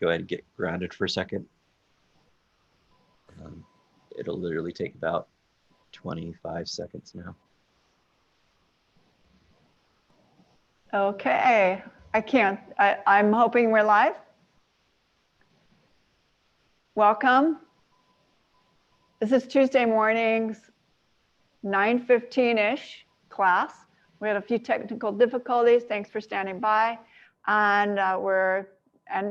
go ahead and get grounded for a second. It'll literally take about 25 seconds now. Okay, I'm hoping we're live. Welcome. This is Tuesday morning's 9:15-ish class. We had a few technical difficulties. Thanks for standing by. And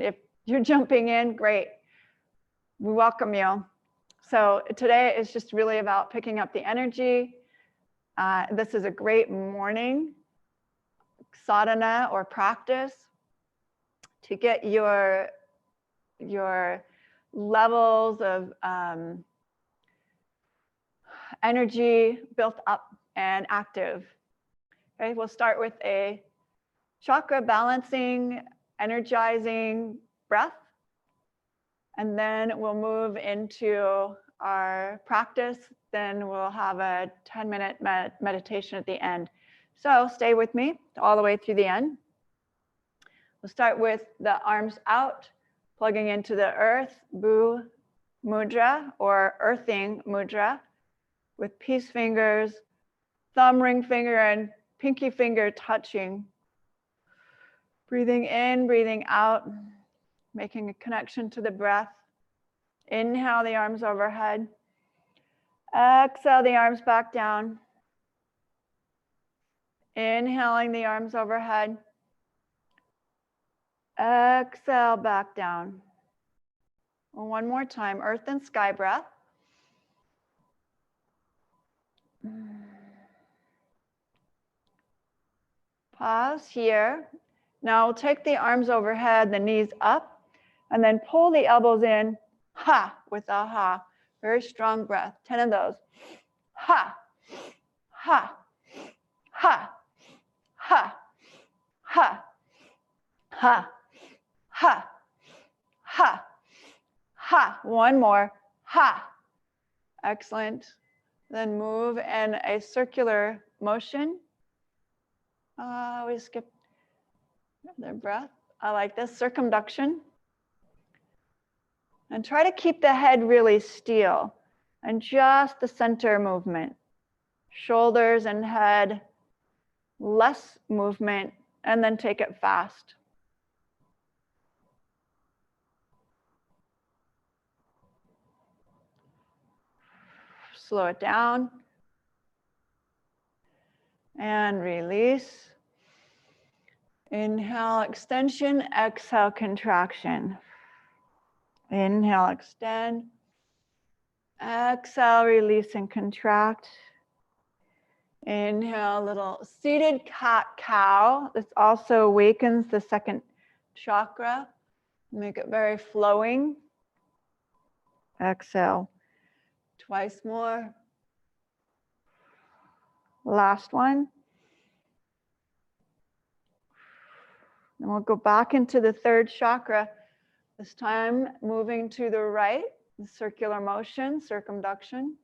if you're jumping in, great. We welcome you. So today is just really about picking up the energy. This is a great morning sadhana or practice to get your levels of energy built up and active. Okay, we'll start with a chakra balancing, energizing breath. And then we'll move into our practice. Then we'll have a 10-minute meditation at the end. So stay with me all the way through the end. We'll start with the arms out, plugging into the earth, Bhu Mudra or earthing mudra with peace fingers, thumb, ring finger, and pinky finger touching. Breathing in, breathing out, making a connection to the breath. Inhale the arms overhead. Exhale the arms back down. Inhaling the arms overhead. Exhale back down. One more time, earth and sky breath. Pause here. Now we'll take the arms overhead, the knees up, and then pull the elbows in, ha, with a ha. Very strong breath, 10 of those. Ha, ha, ha, ha, ha, ha, ha, ha, ha. One more, ha. Excellent. Then move in a circular motion. We skip their breath. I like this, circumduction. And try to keep the head really still and just the center movement. Shoulders and head, less movement, and then take it fast. Slow it down. And release. Inhale, extension, exhale, contraction. Inhale, extend. Exhale, release and contract. Inhale, little seated cat-cow. This also awakens the second chakra. Make it very flowing. Exhale. Twice more. Last one. And we'll go back into the third chakra, this time moving to the right, the circular motion, circumduction.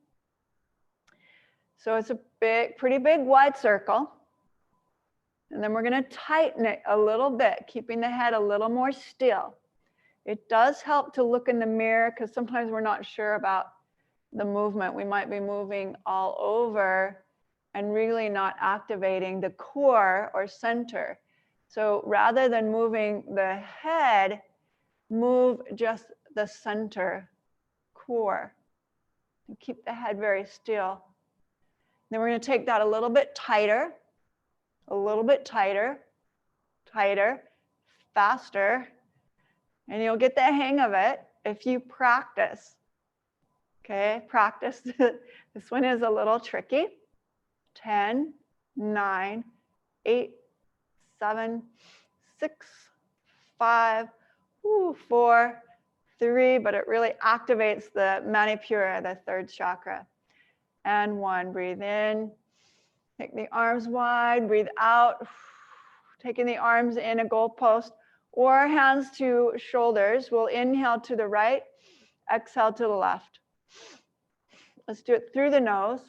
So it's a pretty big wide circle. And then we're going to tighten it a little bit, keeping the head a little more still. It does help to look in the mirror because sometimes we're not sure about the movement. We might be moving all over and really not activating the core or center. So rather than moving the head, move just the center core. And keep the head very still. Then we're going to take that a little bit tighter, tighter, faster, and you'll get the hang of it if you practice. Okay, practice. This one is a little tricky. 10, 9, 8, 7, 6, 5, 4, 3, but it really activates the Manipura, the third chakra. And 1, breathe in, take the arms wide, breathe out, taking the arms in a goalpost or hands to shoulders. We'll inhale to the right, exhale to the left. Let's do it through the nose.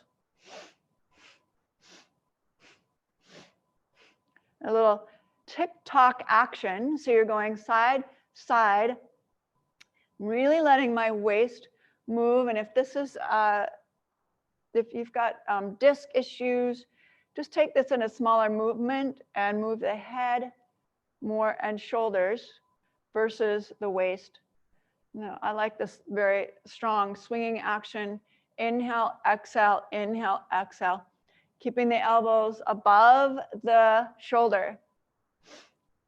A little tick-tock action. So you're going side, side, Really letting my waist move. And if this is, if you've got disc issues, just take this in a smaller movement and move the head more and shoulders versus the waist. No, I like this very strong swinging action. Inhale, exhale, inhale, exhale. Keeping the elbows above the shoulder.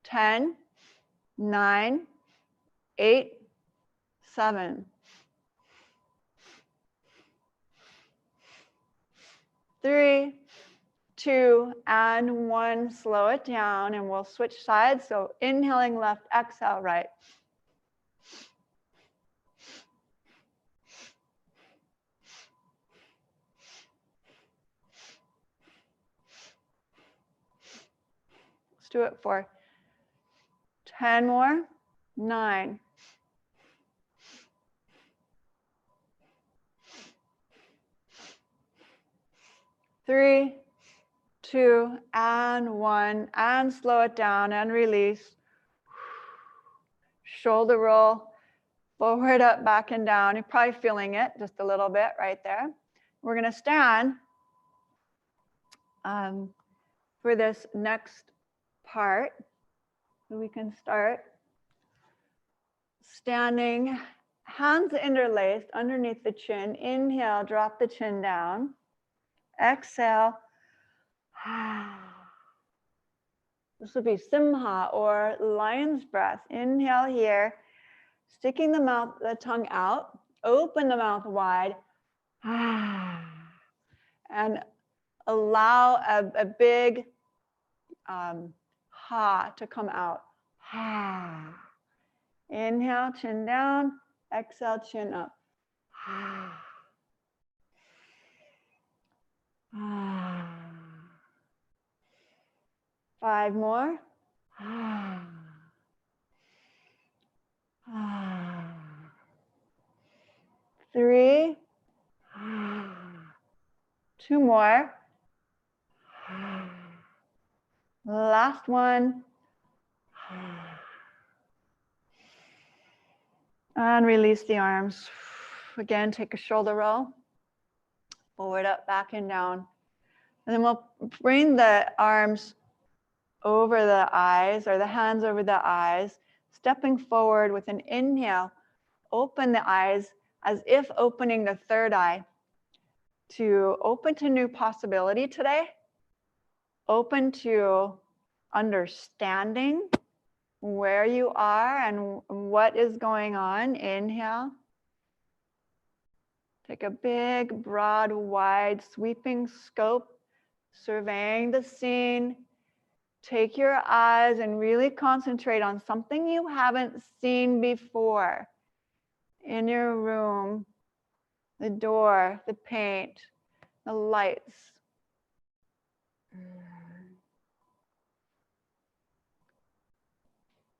10, 9, 8, 7, 3, 2, and 1. Slow it down and we'll switch sides. So inhaling left, exhale right. Let's do it for 10 more. 9, 3, 2, and 1, and slow it down and release. Shoulder roll, forward, up, back, and down. You're probably feeling it just a little bit right there. We're going to stand for this next part. So we can start standing, hands interlaced underneath the chin. Inhale, drop the chin down. Exhale. This would be Simha or lion's breath. Inhale here, sticking the tongue out, open the mouth wide, and allow a big ha to come out. Inhale, chin down, exhale, chin up. 5 more. 3. 2 more. Last one. And release the arms. Again, take a shoulder roll. Forward, up, back, and down. And then we'll bring the arms over the eyes, or the hands over the eyes, stepping forward with an inhale. Open the eyes as if opening the third eye to open to new possibility today. Open to understanding where you are and what is going on. Inhale. Take a big, broad, wide, sweeping scope, surveying the scene. Take your eyes and really concentrate on something you haven't seen before. In your room, the door, the paint, the lights.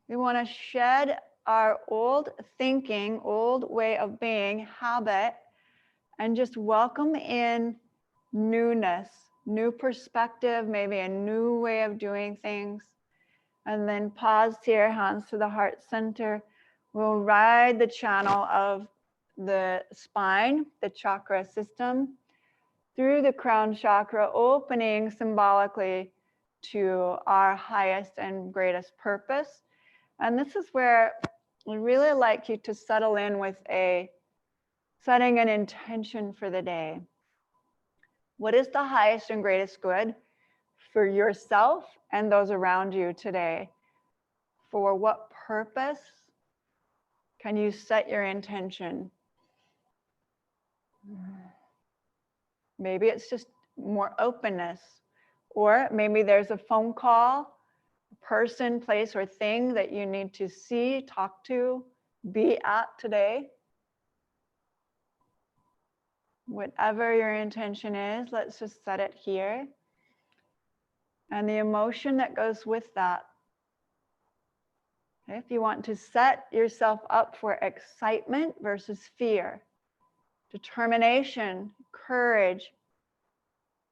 We want to shed our old thinking, old way of being, habit, and just welcome in newness, new perspective, maybe a new way of doing things. And then pause here, hands to the heart center. We'll ride the channel of the spine, the chakra system, through the crown chakra, opening symbolically to our highest and greatest purpose. And this is where we really like you to settle in with setting an intention for the day. What is the highest and greatest good for yourself and those around you today? For what purpose can you set your intention? Maybe it's just more openness, or maybe there's a phone call, person, place, or thing that you need to see, talk to, be at today. Whatever your intention is, let's just set it here. And the emotion that goes with that. Okay, if you want to set yourself up for excitement versus fear, determination, courage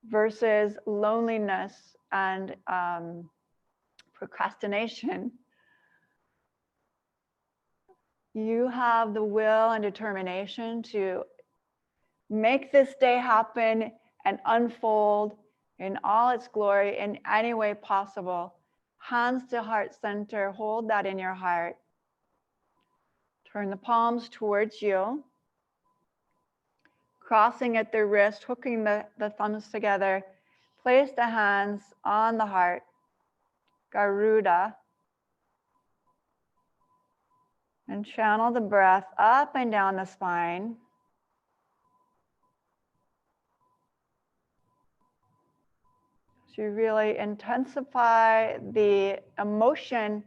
versus loneliness and procrastination. You have the will and determination to make this day happen and unfold in all its glory in any way possible. Hands to heart center, hold that in your heart. Turn the palms towards you, crossing at the wrist, hooking the thumbs together. Place the hands on the heart, Garuda, and channel the breath up and down the spine. To really intensify the emotion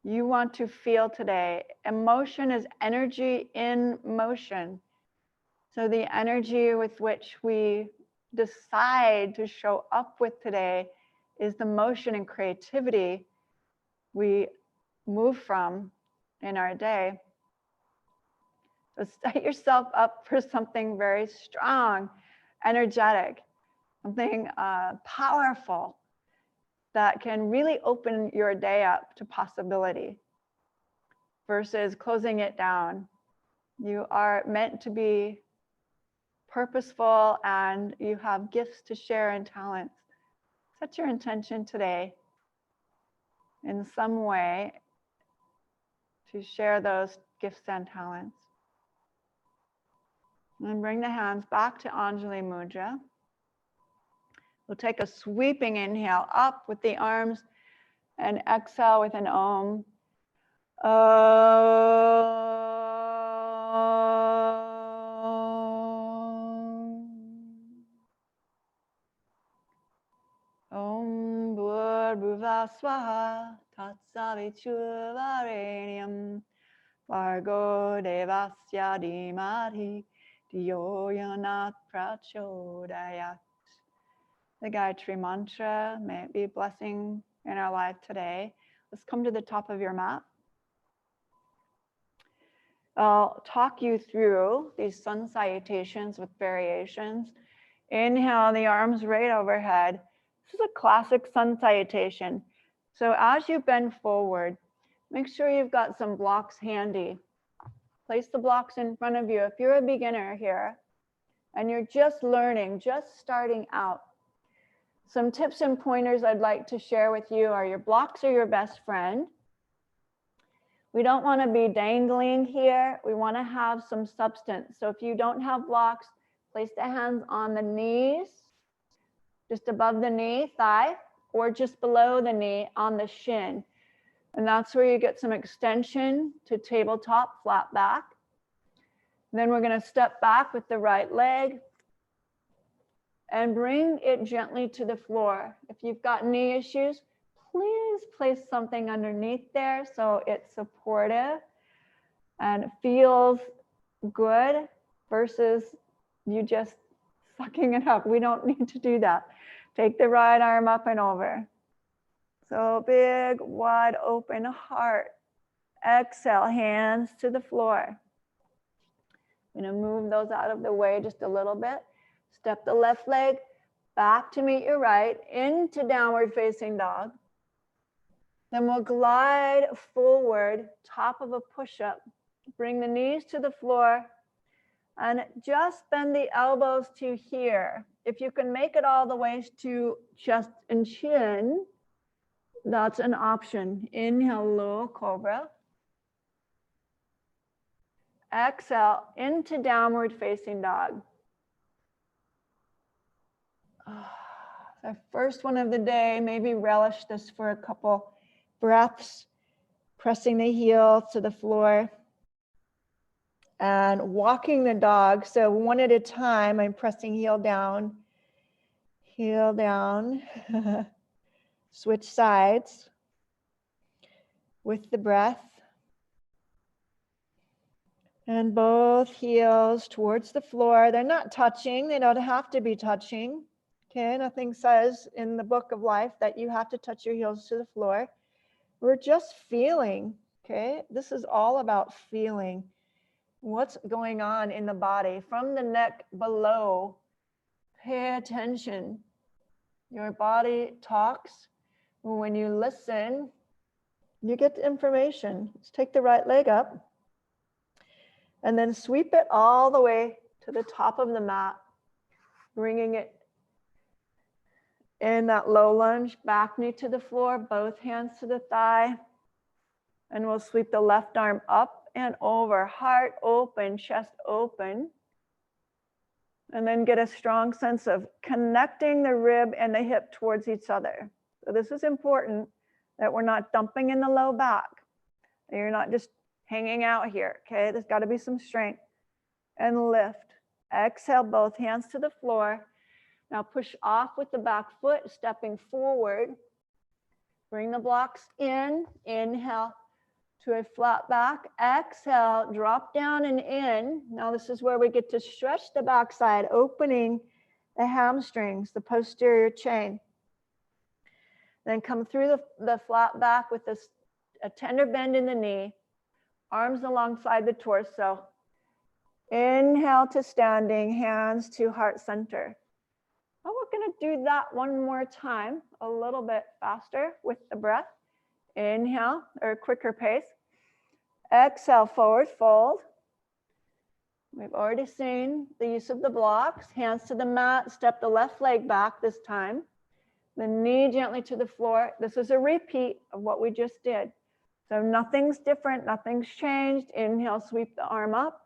you want to feel today. Emotion is energy in motion. So the energy with which we decide to show up with today is the motion and creativity we move from in our day. So set yourself up for something very strong, energetic, something powerful that can really open your day up to possibility versus closing it down. You are meant to be purposeful and you have gifts to share and talents. Set your intention today in some way to share those gifts and talents. And bring the hands back to Anjali Mudra. We'll take a sweeping inhale up with the arms and exhale with an Om. Om Bhur Swaha Tatsaviturvarenyam Vargo Devasya Dhimadhi Dhiyo Yana Prachodayat. The Gayatri Mantra, may it be a blessing in our life today. Let's come to the top of your mat. I'll talk you through these sun salutations with variations. Inhale the arms right overhead. This is a classic sun salutation. So as you bend forward, make sure you've got some blocks handy. Place the blocks in front of you. If you're a beginner here and you're just learning, just starting out, some tips and pointers I'd like to share with you are your blocks are your best friend. We don't want to be dangling here. We want to have some substance. So if you don't have blocks, place the hands on the knees, just above the knee, thigh, or just below the knee on the shin. And that's where you get some extension to tabletop, flat back. Then we're going to step back with the right leg and bring it gently to the floor. If you've got knee issues, please place something underneath there so it's supportive and feels good versus you just sucking it up. We don't need to do that. Take the right arm up and over. So big, wide open heart. Exhale, hands to the floor. I'm going to move those out of the way just a little bit. Step the left leg back to meet your right into downward facing dog. Then we'll glide forward, top of a push-up. Bring the knees to the floor and just bend the elbows to here. If you can make it all the way to chest and chin, that's an option. Inhale, low cobra. Exhale into downward facing dog. Our first one of the day, maybe relish this for a couple breaths, pressing the heels to the floor and walking the dog. So one at a time, I'm pressing heel down, switch sides with the breath. And both heels towards the floor. They're not touching. They don't have to be touching. Okay, nothing says in the book of life that you have to touch your heels to the floor. We're just feeling, okay? This is all about feeling what's going on in the body from the neck below. Pay attention. Your body talks. When you listen, you get the information. Let's take the right leg up. And then sweep it all the way to the top of the mat, bringing it in that low lunge, back knee to the floor, both hands to the thigh. And we'll sweep the left arm up and over, heart open, chest open. And then get a strong sense of connecting the rib and the hip towards each other. So this is important, that we're not dumping in the low back. You're not just hanging out here, okay? There's got to be some strength. And lift. Exhale, both hands to the floor. Now push off with the back foot, stepping forward. Bring the blocks in. Inhale to a flat back. Exhale, drop down and in. Now this is where we get to stretch the backside, opening the hamstrings, the posterior chain. Then come through the flat back with a tender bend in the knee, arms alongside the torso. Inhale to standing, hands to heart center. Well, we're going to do that one more time, a little bit faster with the breath. Inhale, or a quicker pace. Exhale, forward fold. We've already seen the use of the blocks. Hands to the mat, step the left leg back this time. The knee gently to the floor. This is a repeat of what we just did. So nothing's different, nothing's changed. Inhale, sweep the arm up.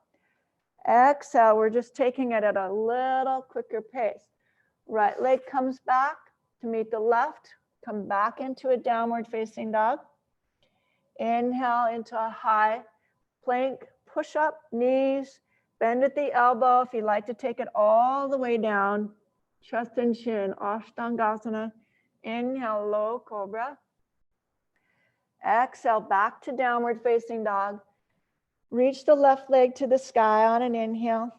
Exhale, we're just taking it at a little quicker pace. Right leg comes back to meet the left. Come back into a downward facing dog. Inhale into a high plank, push up, knees, bend at the elbow. If you'd like to take it all the way down, chest and chin, Ashtangasana. Inhale, low cobra. Exhale, back to downward facing dog. Reach the left leg to the sky on an inhale.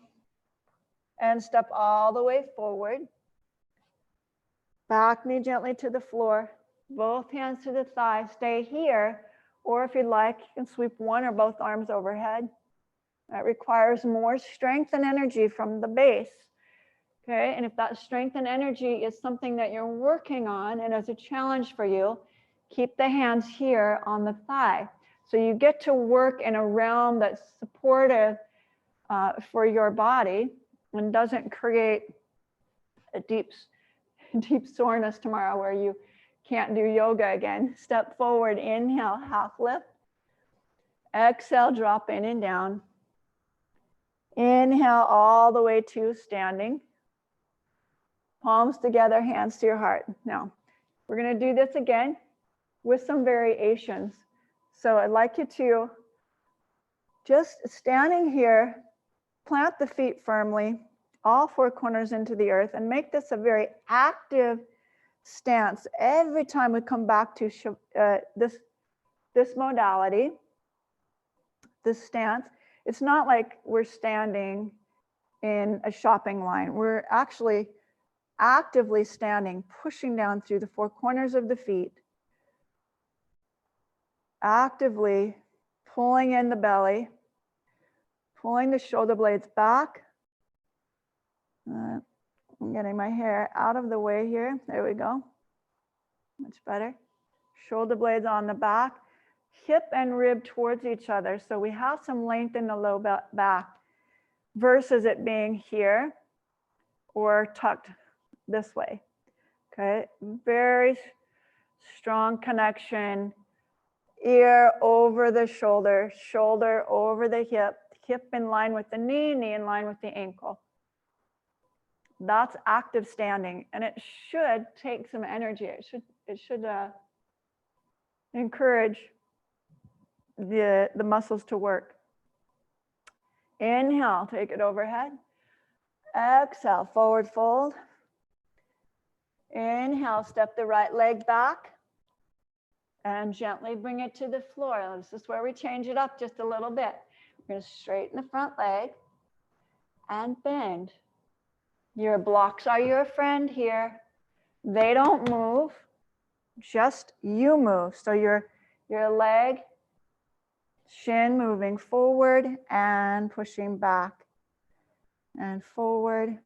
And step all the way forward. Back knee gently to the floor. Both hands to the thigh. Stay here. Or if you'd like, you can sweep one or both arms overhead. That requires more strength and energy from the base. Okay, and if that strength and energy is something that you're working on and as a challenge for you, keep the hands here on the thigh. So you get to work in a realm that's supportive for your body and doesn't create a deep soreness tomorrow where you can't do yoga again. Step forward, inhale, half lift. Exhale, drop in and down. Inhale all the way to standing. Palms together, hands to your heart. Now, we're going to do this again with some variations. So I'd like you to just standing here, plant the feet firmly, all four corners into the earth, and make this a very active stance every time we come back to this modality, this stance. It's not like we're standing in a shopping line. We're actually actively standing, pushing down through the four corners of the feet, actively pulling in the belly, pulling the shoulder blades back. I'm getting my hair out of the way here. There we go. Much better. Shoulder blades on the back, hip and rib towards each other. So we have some length in the low back versus it being here or tucked this way. Okay, very strong connection. Ear over the shoulder, shoulder over the hip, hip in line with the knee, knee in line with the ankle. That's active standing, and it should take some energy. It should encourage the muscles to work. Inhale, take it overhead. Exhale, forward fold. Inhale, step the right leg back and gently bring it to the floor. This is where we change it up just a little bit. We're going to straighten the front leg and bend. Your blocks are your friend here. They don't move, just you move. So your leg, shin moving forward and pushing back and forward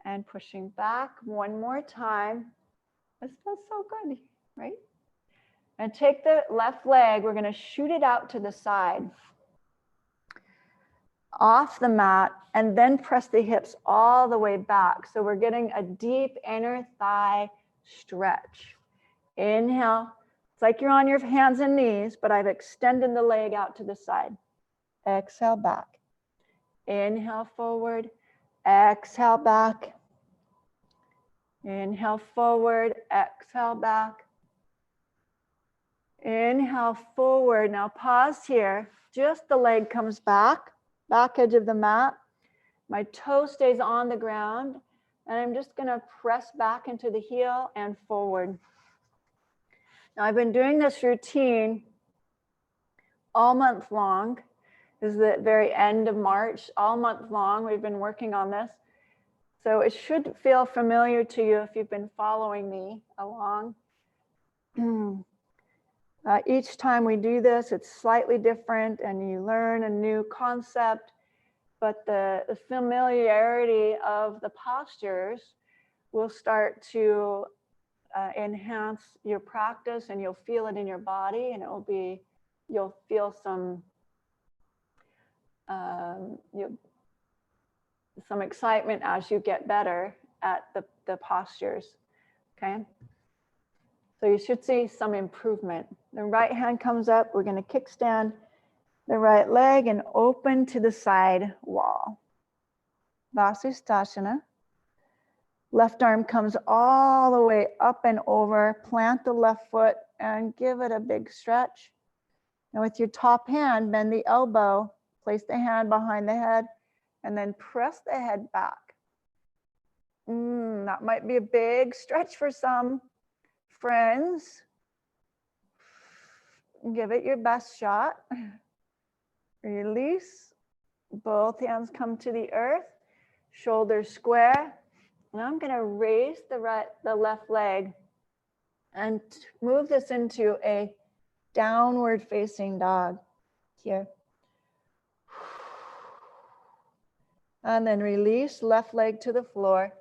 and pushing back. One more time. This feels so good, right? And take the left leg, we're going to shoot it out to the side. off the mat, and then press the hips all the way back. So we're getting a deep inner thigh stretch. Inhale. It's like you're on your hands and knees, but I've extended the leg out to the side. Exhale back. Inhale forward. Exhale back. Inhale forward. Exhale back. Inhale forward. Now pause here. Just the leg comes back edge of the mat. My toe stays on the ground, and I'm just going to press back into the heel and forward. Now I've been doing this routine all month long. This is the very end of March. All month long we've been working on this. So it should feel familiar to you if you've been following me along. Each time we do this, it's slightly different and you learn a new concept, but the familiarity of the postures will start to enhance your practice, and you'll feel it in your body, and you'll feel some excitement as you get better at the postures, okay? So you should see some improvement. The right hand comes up. We're going to kickstand the right leg and open to the side wall. Vasisthasana. Left arm comes all the way up and over. Plant the left foot and give it a big stretch. Now with your top hand, bend the elbow, place the hand behind the head, and then press the head back. That might be a big stretch for some friends. Give it your best shot. Release. Both hands come to the earth. Shoulders square. Now I'm going to raise the left leg and move this into a downward facing dog here. And then release, left leg to the floor.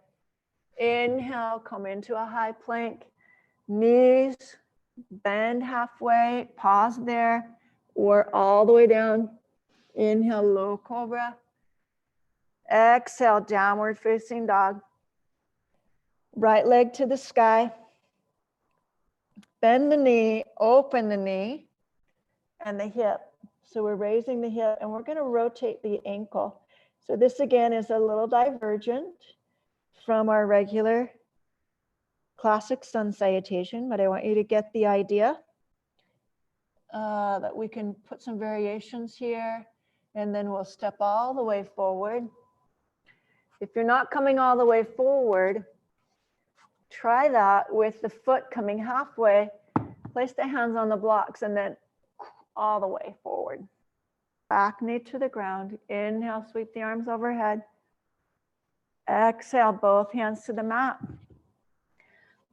Inhale, come into a high plank. Knees bend halfway, pause there, or all the way down. Inhale, low cobra. Exhale, downward facing dog. Right leg to the sky. Bend the knee, open the knee and the hip. So we're raising the hip and we're going to rotate the ankle. So this again is a little divergent from our regular classic sun salutation, but I want you to get the idea that we can put some variations here, and then we'll step all the way forward. If you're not coming all the way forward, try that with the foot coming halfway. Place the hands on the blocks and then all the way forward. Back knee to the ground. Inhale, sweep the arms overhead. Exhale, both hands to the mat.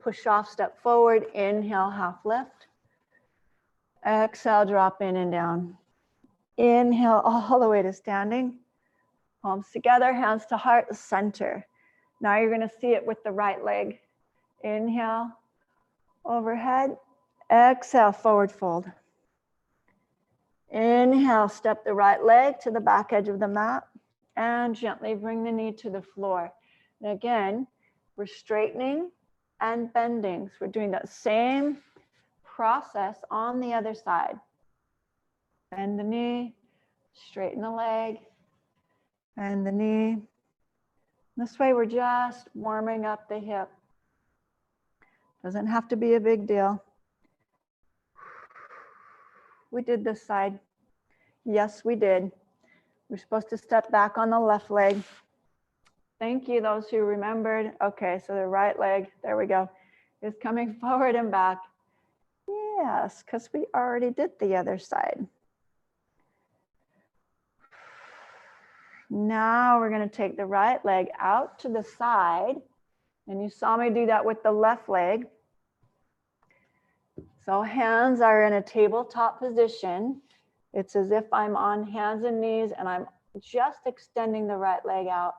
Push off, step forward. Inhale, half lift. Exhale, drop in and down. Inhale, all the way to standing. Palms together, hands to heart, center. Now you're going to see it with the right leg. Inhale, overhead. Exhale, forward fold. Inhale, step the right leg to the back edge of the mat and gently bring the knee to the floor. And again, we're straightening and bending. So we're doing that same process on the other side. Bend the knee, straighten the leg, and the knee. This way we're just warming up the hip. Doesn't have to be a big deal. We did this side. Yes, we did. We're supposed to step back on the left leg. Thank you, those who remembered. Okay, so the right leg, there we go, is coming forward and back. Yes, because we already did the other side. Now we're going to take the right leg out to the side. And you saw me do that with the left leg. So hands are in a tabletop position. It's as if I'm on hands and knees and I'm just extending the right leg out,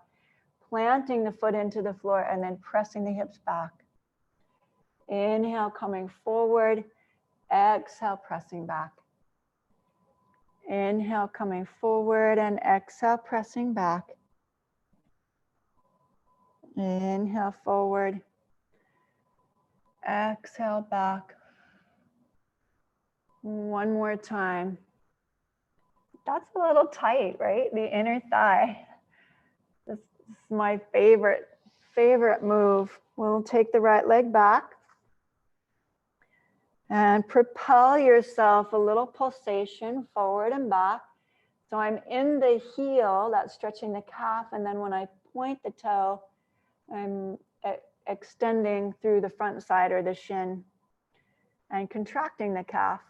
planting the foot into the floor and then pressing the hips back. Inhale, coming forward. Exhale, pressing back. Inhale, coming forward, and exhale, pressing back. Inhale, forward. Exhale, back. One more time. That's a little tight, right? The inner thigh. This is my favorite move. We'll take the right leg back and propel yourself a little pulsation forward and back. So I'm in the heel, that's stretching the calf, and then when I point the toe, I'm extending through the front side or the shin and contracting the calf.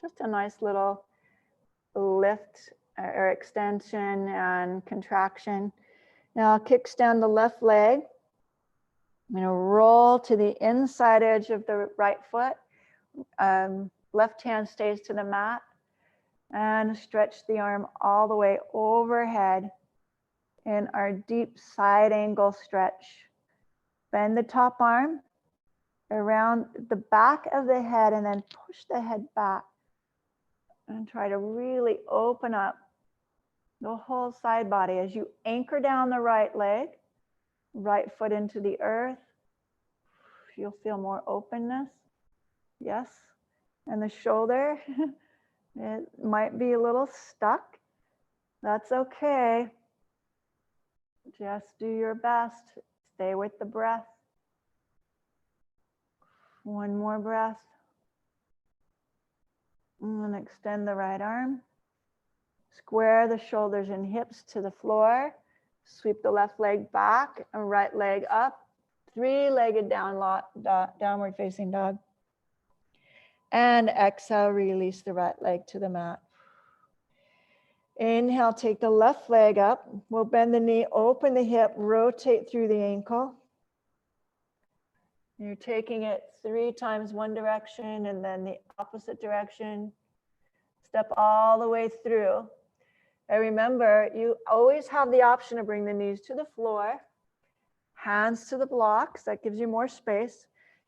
Just a nice little lift or extension and contraction. Now I'll kickstand the left leg. I'm going to roll to the inside edge of the right foot. Left hand stays to the mat and stretch the arm all the way overhead in our deep side angle stretch. Bend the top arm around the back of the head and then push the head back and try to really open up the whole side body as you anchor down the right leg, right foot into the earth. You'll feel more openness. Yes. And the shoulder, it might be a little stuck. That's okay. Just do your best. Stay with the breath. One more breath. And extend the right arm. Square the shoulders and hips to the floor. Sweep the left leg back and right leg up. Three-legged downward facing dog. And exhale, release the right leg to the mat. Inhale, take the left leg up. We'll bend the knee, open the hip, rotate through the ankle. You're taking it 3 times one direction and then the opposite direction. Step all the way through. And remember, you always have the option to bring the knees to the floor, hands to the blocks, that gives you more space,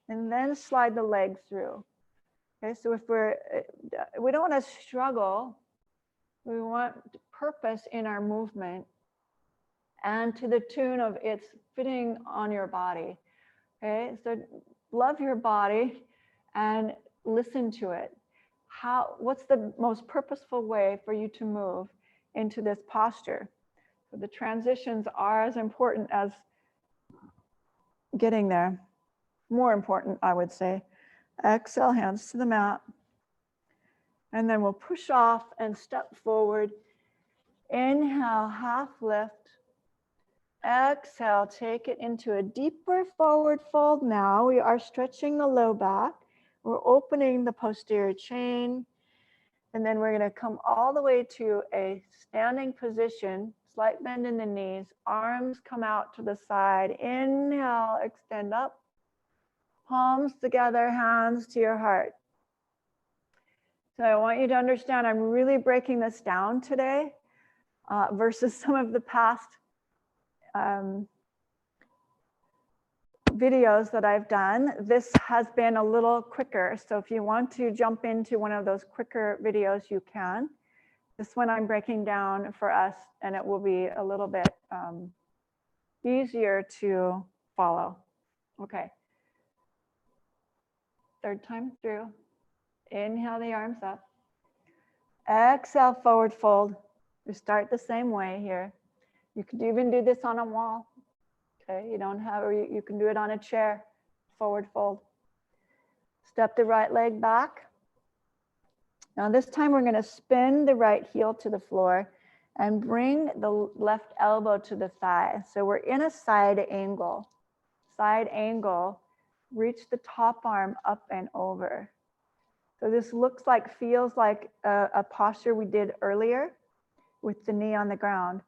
and then slide the leg through. Okay, so if we don't want to struggle, we want purpose in our movement and to the tune of it's fitting on your body. Okay, so love your body and listen to it. What's the most purposeful way for you to move into this posture? So the transitions are as important as getting there. More important, I would say. Exhale, hands to the mat. And then we'll push off and step forward. Inhale, half lift. Exhale, take it into a deeper forward fold now. We are stretching the low back. We're opening the posterior chain. And then we're going to come all the way to a standing position, slight bend in the knees, arms come out to the side. Inhale, extend up. Palms together, hands to your heart. So I want you to understand I'm really breaking this down today versus some of the past videos that I've done. This has been a little quicker. So if you want to jump into one of those quicker videos, you can. This one I'm breaking down for us and it will be a little bit easier to follow. Okay. Third time through. Inhale the arms up. Exhale, forward fold. We start the same way here. You could even do this on a wall. Okay, you don't have, or you can do it on a chair. Forward fold. Step the right leg back. Now this time we're going to spin the right heel to the floor and bring the left elbow to the thigh. So we're in a side angle. Side angle. Reach the top arm up and over. So this feels like a posture we did earlier with the knee on the ground.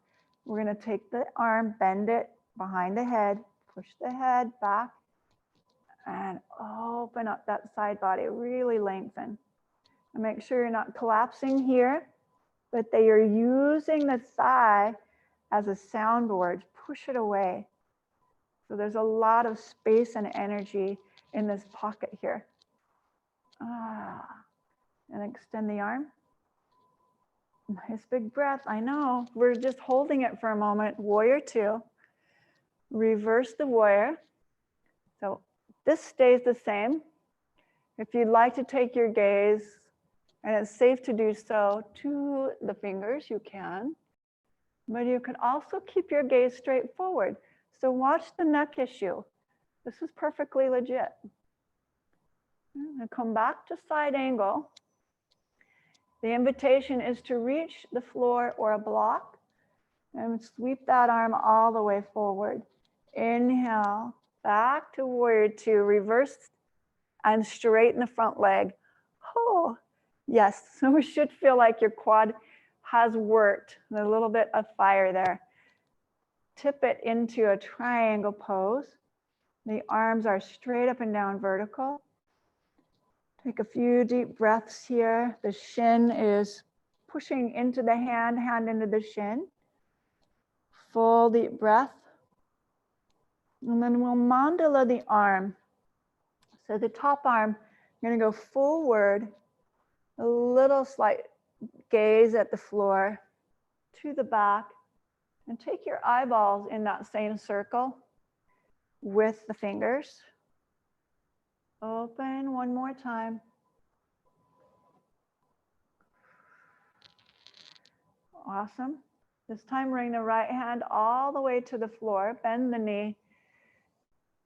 We're going to take the arm, bend it behind the head, push the head back, and open up that side body, really lengthen. And make sure you're not collapsing here, but that you're using the thigh as a soundboard. Push it away. So there's a lot of space and energy in this pocket here. And extend the arm. Nice big breath. I know. We're just holding it for a moment. Warrior two. Reverse the warrior. So this stays the same. If you'd like to take your gaze, and it's safe to do so, to the fingers, you can. But you can also keep your gaze straight forward. So watch the neck issue. This is perfectly legit. And come back to side angle. The invitation is to reach the floor or a block and sweep that arm all the way forward. Inhale, back to warrior two, reverse and straighten the front leg. Oh, yes. So we should feel like your quad has worked. A little bit of fire there. Tip it into a triangle pose. The arms are straight up and down vertical. Take a few deep breaths here. The shin is pushing into the hand, hand into the shin. Full deep breath. And then we'll mandala the arm. So the top arm, you're gonna go forward, a little slight gaze at the floor, to the back, and take your eyeballs in that same circle with the fingers. Open one more time. Awesome. This time bring the right hand all the way to the floor, bend the knee,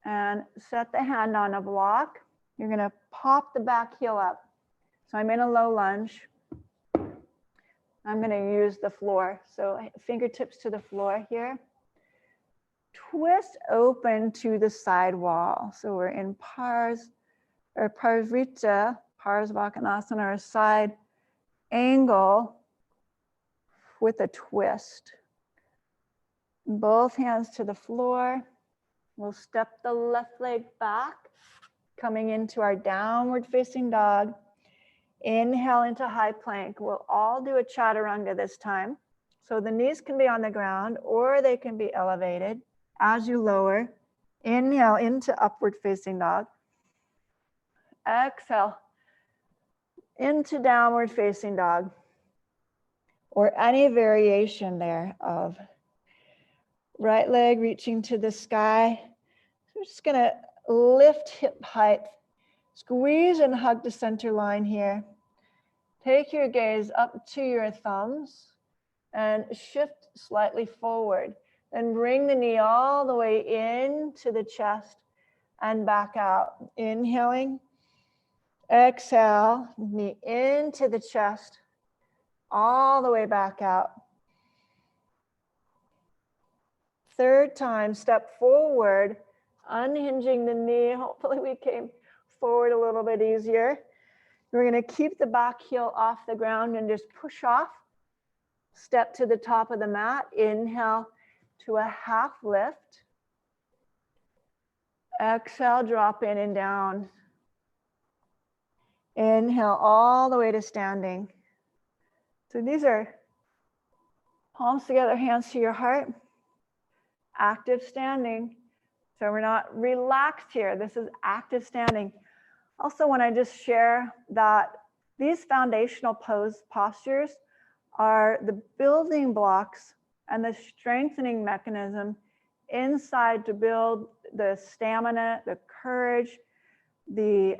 and set the hand on a block. You're gonna pop the back heel up. So I'm in a low lunge. I'm gonna use the floor. So fingertips to the floor here. Twist open to the side wall. So we're in Pars or Parivrtta, Parsvakonasana, or side angle with a twist. Both hands to the floor. We'll step the left leg back, coming into our downward facing dog. Inhale into high plank. We'll all do a chaturanga this time. So the knees can be on the ground or they can be elevated as you lower. Inhale into upward facing dog. Exhale into downward facing dog, or any variation there of right leg reaching to the sky. So we're just gonna lift hip height, squeeze and hug the center line here. Take your gaze up to your thumbs and shift slightly forward. Then bring the knee all the way into the chest and back out. Inhaling, exhale, knee into the chest, all the way back out. Third time, step forward, unhinging the knee. Hopefully we came forward a little bit easier. We're gonna keep the back heel off the ground and just push off. Step to the top of the mat. Inhale to a half lift. Exhale, drop in and down. Inhale all the way to standing. So these are palms together, hands to your heart. Active standing. So we're not relaxed here. This is active standing. Also want to just share that these foundational postures are the building blocks and the strengthening mechanism inside to build the stamina, the courage, the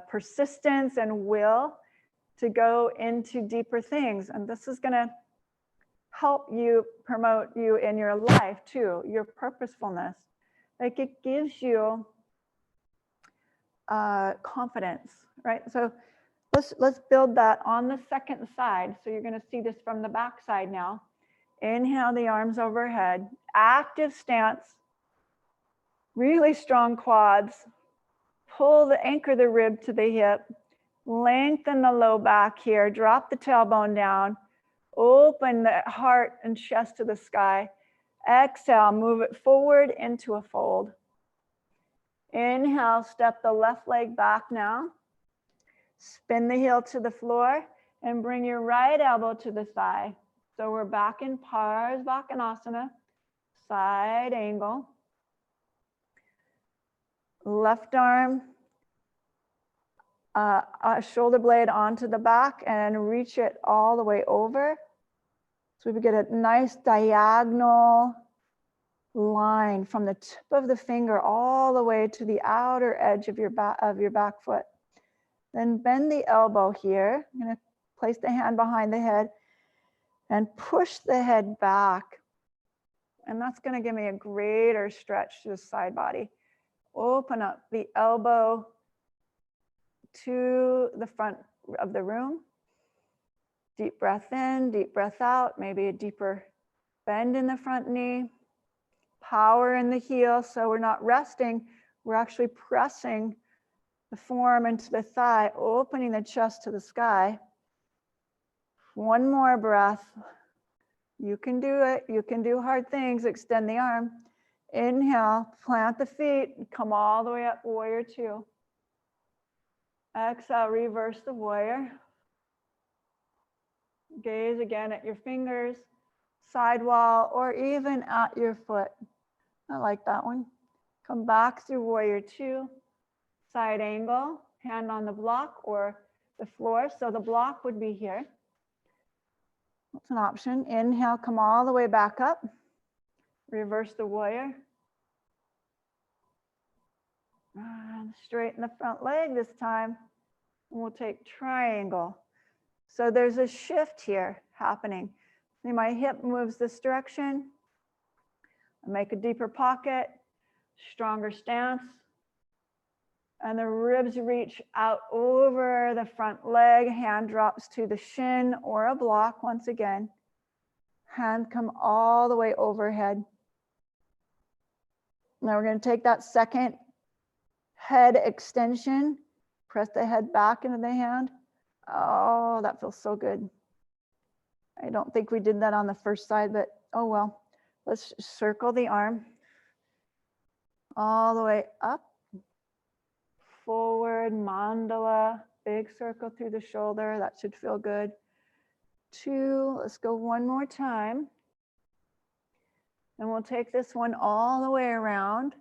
persistence and will to go into deeper things. And this is going to help you promote you in your life too, your purposefulness. Like it gives you confidence, right? So let's build that on the second side. So you're going to see this from the back side now. Inhale the arms overhead, active stance, really strong quads. Anchor the rib to the hip, lengthen the low back here, drop the tailbone down, open the heart and chest to the sky. Exhale, move it forward into a fold. Inhale, step the left leg back now. Spin the heel to the floor and bring your right elbow to the thigh. So we're back in Parsvakonasana, side angle. Left arm, shoulder blade onto the back and reach it all the way over. So we get a nice diagonal line from the tip of the finger all the way to the outer edge of your back foot. Then bend the elbow here. I'm going to place the hand behind the head and push the head back. And that's going to give me a greater stretch to the side body. Open up the elbow to the front of the room. Deep breath in, deep breath out, maybe a deeper bend in the front knee. Power in the heel, so we're not resting, we're actually pressing the forearm into the thigh, opening the chest to the sky. One more breath. You can do it. You can do hard things. Extend the arm. Inhale, plant the feet, come all the way up, warrior two. Exhale, reverse the warrior. Gaze again at your fingers, side wall, or even at your foot. I like that one. Come back through warrior two. Side angle, hand on the block or the floor. So the block would be here. That's an option. Inhale, come all the way back up. Reverse the warrior. And straighten the front leg this time. And we'll take triangle. So there's a shift here happening. See, my hip moves this direction. I make a deeper pocket, stronger stance. And the ribs reach out over the front leg. Hand drops to the shin or a block once again. Hand come all the way overhead. Now we're going to take that second head extension. Press the head back into the hand. Oh, that feels so good. I don't think we did that on the first side, but oh well. Let's circle the arm all the way up. Forward, mandala, big circle through the shoulder. That should feel good. Two, let's go one more time. And we'll take this one all the way around,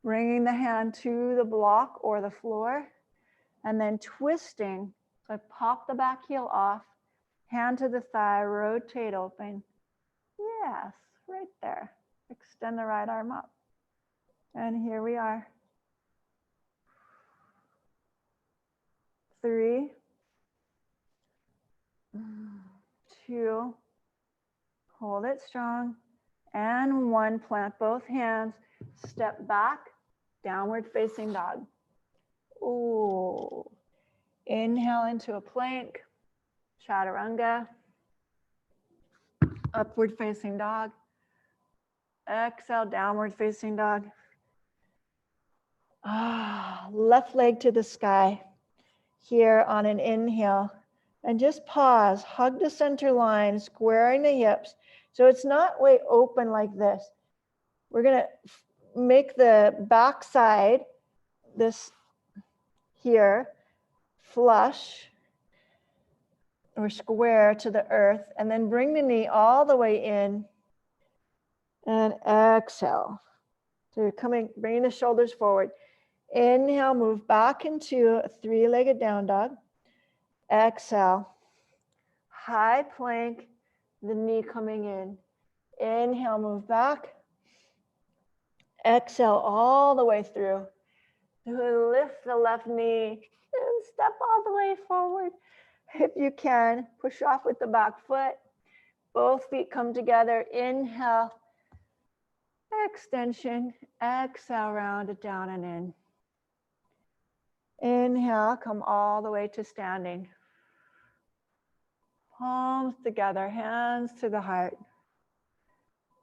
bringing the hand to the block or the floor, and then twisting. So I pop the back heel off, hand to the thigh, rotate open. Yes, right there. Extend the right arm up. And here we are. 3, 2, hold it strong, and 1, plant both hands, step back, downward facing dog. Ooh. Inhale into a plank, chaturanga, upward facing dog. Exhale, downward facing dog. Left leg to the sky. Here on an inhale, and just pause, hug the center line, squaring the hips. So it's not way open like this. We're gonna make the back side, this here, flush or square to the earth, and then bring the knee all the way in and exhale. So you're bringing the shoulders forward. Inhale, move back into a 3-legged down dog. Exhale, high plank, the knee coming in. Inhale, move back. Exhale all the way through. Lift the left knee and step all the way forward. If you can, push off with the back foot. Both feet come together. Inhale, extension. Exhale, round it down and in. Inhale, come all the way to standing. Palms together, hands to the heart.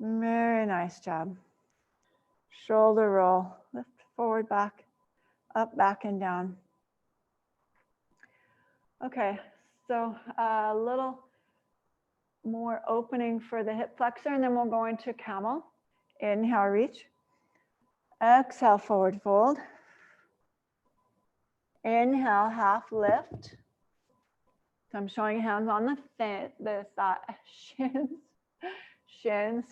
Very nice job. Shoulder roll, lift forward, back, up, back, and down. Okay, so a little more opening for the hip flexor, and then we'll go into camel. Inhale, reach. Exhale, forward fold. Inhale, half lift. So I'm showing hands on the shins,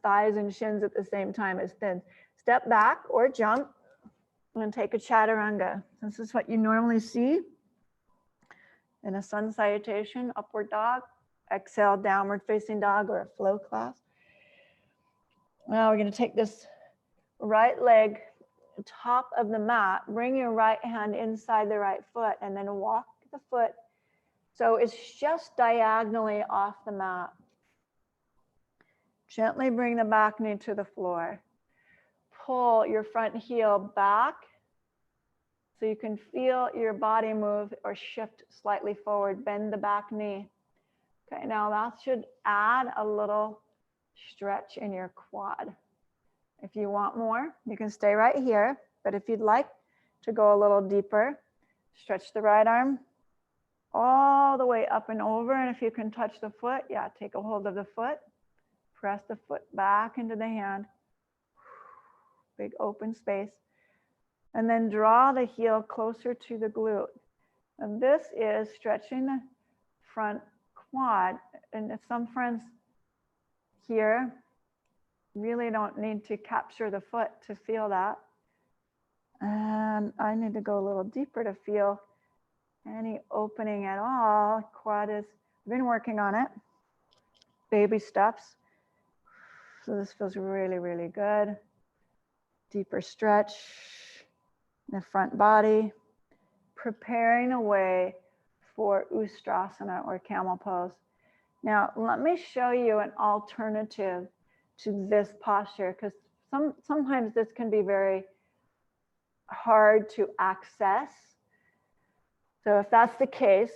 thighs and shins at the same time as fins. Step back or jump and take a chaturanga. This is what you normally see in a sun salutation, upward dog. Exhale, downward facing dog or a flow class. Now we're going to take this right leg, top of the mat, bring your right hand inside the right foot, and then walk the foot so it's just diagonally off the mat. Gently bring the back knee to the floor. Pull your front heel back so you can feel your body move or shift slightly forward. Bend the back knee. Okay, now that should add a little stretch in your quad. If you want more, you can stay right here. But if you'd like to go a little deeper, stretch the right arm all the way up and over. And if you can touch the foot, yeah, take a hold of the foot. Press the foot back into the hand. Big open space. And then draw the heel closer to the glute. And this is stretching the front quad. And if some friends here really don't need to capture the foot to feel that. And I need to go a little deeper to feel any opening at all. Quad is, I've been working on it. Baby steps. So this feels really, really good. Deeper stretch in the front body. Preparing a way for Ustrasana or camel pose. Now, let me show you an alternative to this posture, because sometimes this can be very hard to access. So if that's the case,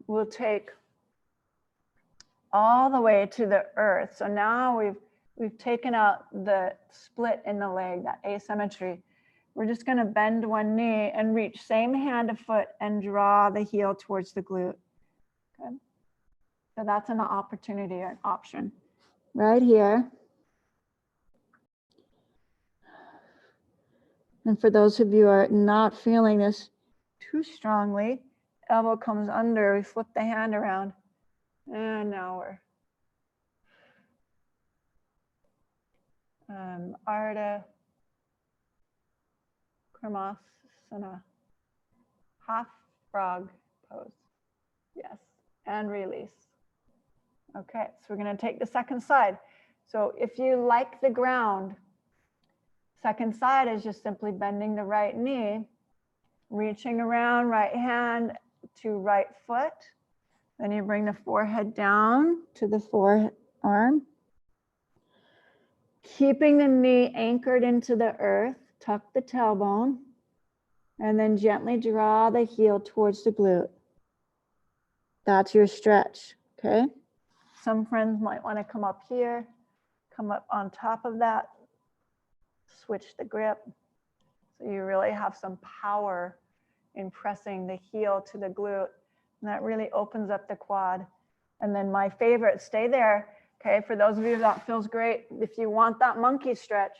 we'll take all the way to the earth. So now we've taken out the split in the leg, that asymmetry. We're just going to bend one knee and reach same hand to foot and draw the heel towards the glute. Okay. So that's an opportunity or an option right here. And for those of you who are not feeling this too strongly, elbow comes under, we flip the hand around, and now we're Ardha Karmasana, half frog pose. Yes, and release. Okay, so we're going to take the second side. So if you like the ground, second side is just simply bending the right knee, reaching around right hand to right foot. Then you bring the forehead down to the forearm. Keeping the knee anchored into the earth, tuck the tailbone, and then gently draw the heel towards the glute. That's your stretch, okay? Some friends might want to come up here, come up on top of that, switch the grip. So you really have some power in pressing the heel to the glute. And that really opens up the quad. And then my favorite, stay there. Okay, for those of you that feels great, if you want that monkey stretch,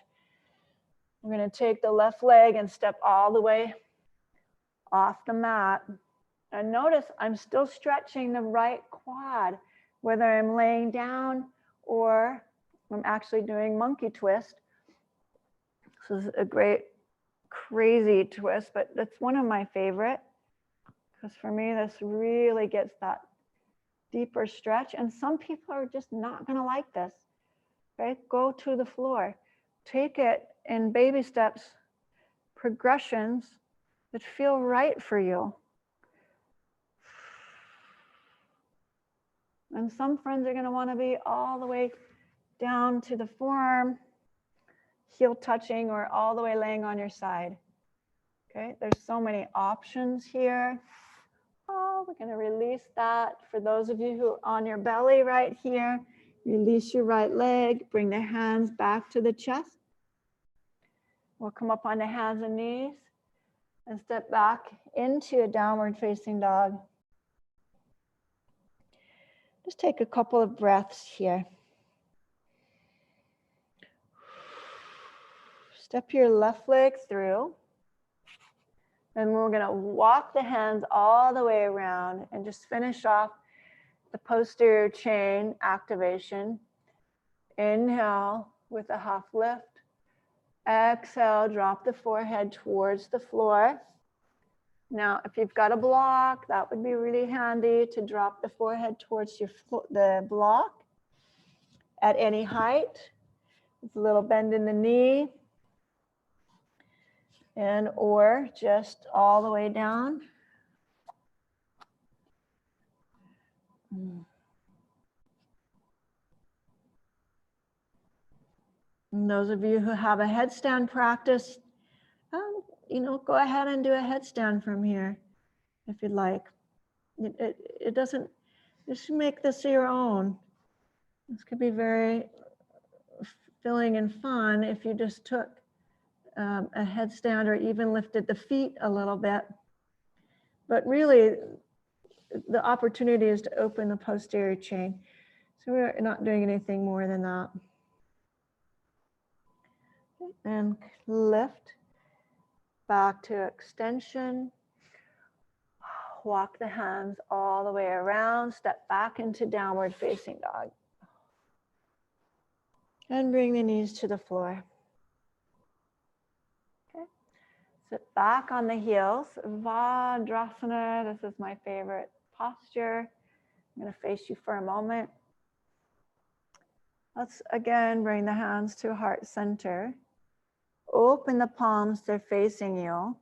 we're going to take the left leg and step all the way off the mat. And notice I'm still stretching the right quad, whether I'm laying down or I'm actually doing monkey twist. This is a great, crazy twist, but that's one of my favorite, because for me, this really gets that deeper stretch. And some people are just not going to like this. Okay, go to the floor. Take it in baby steps, progressions that feel right for you. And some friends are going to want to be all the way down to the forearm, heel touching, or all the way laying on your side. Okay, there's so many options here. Oh, we're going to release that. For those of you who are on your belly right here, release your right leg, bring the hands back to the chest. We'll come up on the hands and knees and step back into a downward facing dog. Just take a couple of breaths here. Step your left leg through. And we're going to walk the hands all the way around and just finish off the posterior chain activation. Inhale with a half lift. Exhale, drop the forehead towards the floor. Now, if you've got a block, that would be really handy to drop the forehead towards the block at any height. It's a little bend in the knee, and or just all the way down. And those of you who have a headstand practice, go ahead and do a headstand from here if you'd like. It doesn't, just make this your own. This could be very filling and fun if you just took a headstand or even lifted the feet a little bit. But really, the opportunity is to open the posterior chain. So we're not doing anything more than that. And lift back to extension. Walk the hands all the way around, step back into downward facing dog. And bring the knees to the floor. Okay. Sit back on the heels. Vajrasana, this is my favorite posture. I'm going to face you for a moment. Let's again bring the hands to heart center. Open the palms, they're facing you.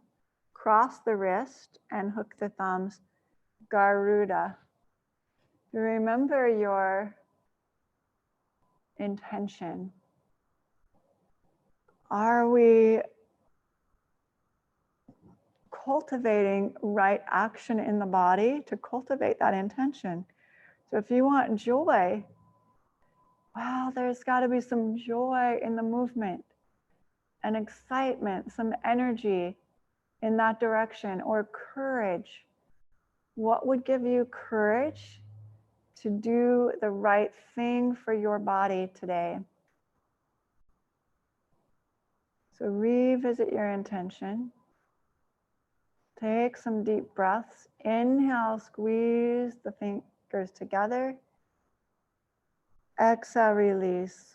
Cross the wrist and hook the thumbs. Garuda. Remember your intention. Are we cultivating right action in the body to cultivate that intention? So if you want joy, well, there's got to be some joy in the movement and excitement, some energy in that direction, or courage. What would give you courage to do the right thing for your body today? So revisit your intention. Take some deep breaths. Inhale, squeeze the fingers together. Exhale, release.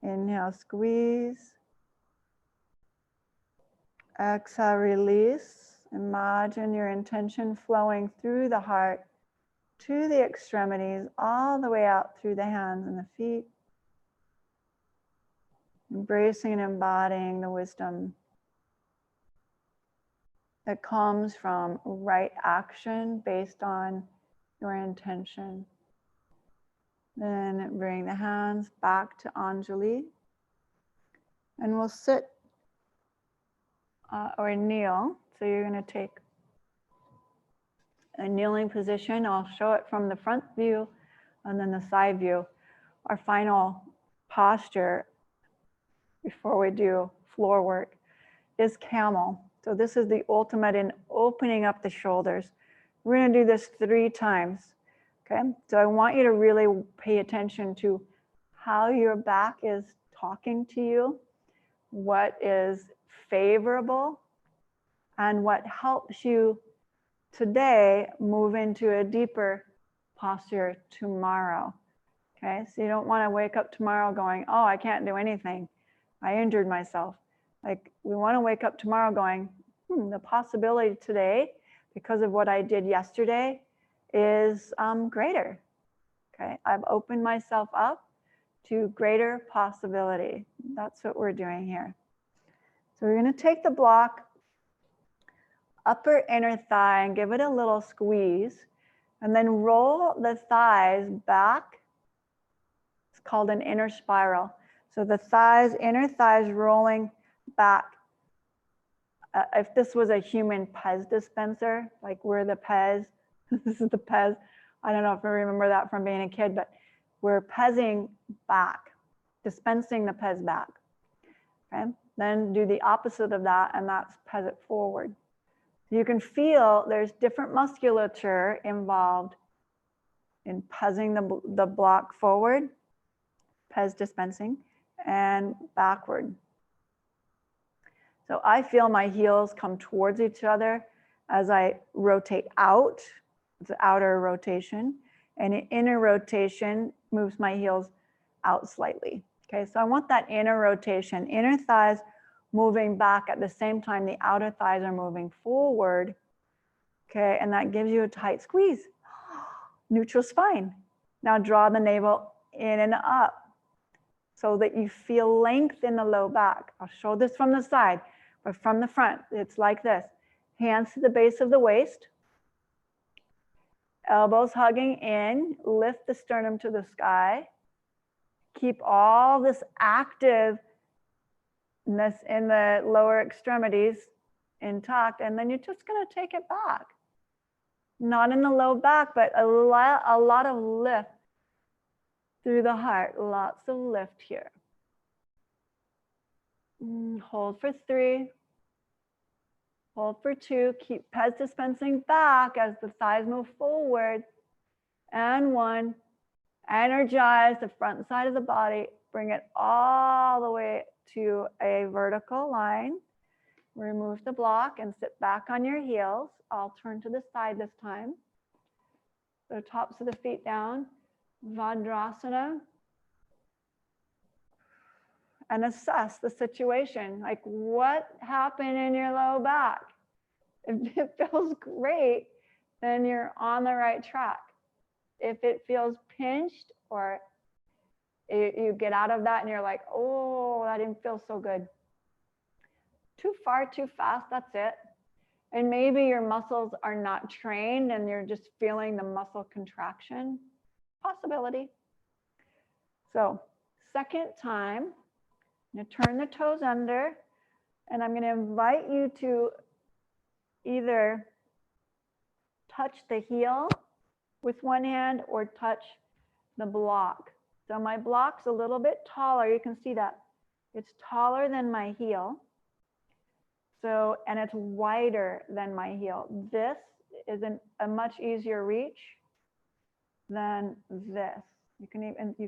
Inhale, squeeze. Exhale, release. Imagine your intention flowing through the heart to the extremities, all the way out through the hands and the feet. Embracing and embodying the wisdom that comes from right action based on your intention. Then bring the hands back to Anjali. And we'll sit or kneel. So you're going to take a kneeling position. I'll show it from the front view and then the side view. Our final posture before we do floor work is camel. So this is the ultimate in opening up the shoulders. We're going to do this 3 times. Okay, so I want you to really pay attention to how your back is talking to you, what is favorable, and what helps you today move into a deeper posture tomorrow. Okay, so you don't want to wake up tomorrow going, oh, I can't do anything. I injured myself. Like, we want to wake up tomorrow going, the possibility today, because of what I did yesterday, is greater. Okay, I've opened myself up to greater possibility. That's what we're doing here. So we're going to take the block, upper inner thigh, and give it a little squeeze, and then roll the thighs back. It's called an inner spiral. So the thighs, inner thighs rolling back. If this was a human Pez dispenser, like we're the Pez, this is the Pez. I don't know if I remember that from being a kid, but we're Pezzing back, dispensing the Pez back. Okay, then do the opposite of that, and that's Pez it forward. So you can feel there's different musculature involved in Pezzing the block forward, Pez dispensing, and backward. So I feel my heels come towards each other as I rotate out. It's an outer rotation, and an inner rotation moves my heels out slightly. Okay, so I want that inner rotation, inner thighs moving back at the same time the outer thighs are moving forward. Okay, and that gives you a tight squeeze. Neutral spine. Now draw the navel in and up so that you feel length in the low back. I'll show this from the side, but from the front, it's like this. Hands to the base of the waist. Elbows hugging in, lift the sternum to the sky. Keep all this activeness in the lower extremities intact, and then you're just gonna take it back. Not in the low back, but a lot of lift through the heart, lots of lift here. Hold for 3. Hold for 2. Keep pes dispensing back as the thighs move forward. And 1. Energize the front side of the body. Bring it all the way to a vertical line. Remove the block and sit back on your heels. I'll turn to the side this time. So tops of the feet down. Vajrasana. And assess the situation. Like, what happened in your low back? If it feels great, then you're on the right track. If it feels pinched or you get out of that and you're like, oh, that didn't feel so good. Too far, too fast, that's it. And maybe your muscles are not trained and you're just feeling the muscle contraction. Possibility. So, second time, I'm going to turn the toes under, and I'm going to invite you to either touch the heel with one hand or touch the block. So my block's a little bit taller. You can see that. It's taller than my heel. So, and it's wider than my heel. This is a much easier reach than this. You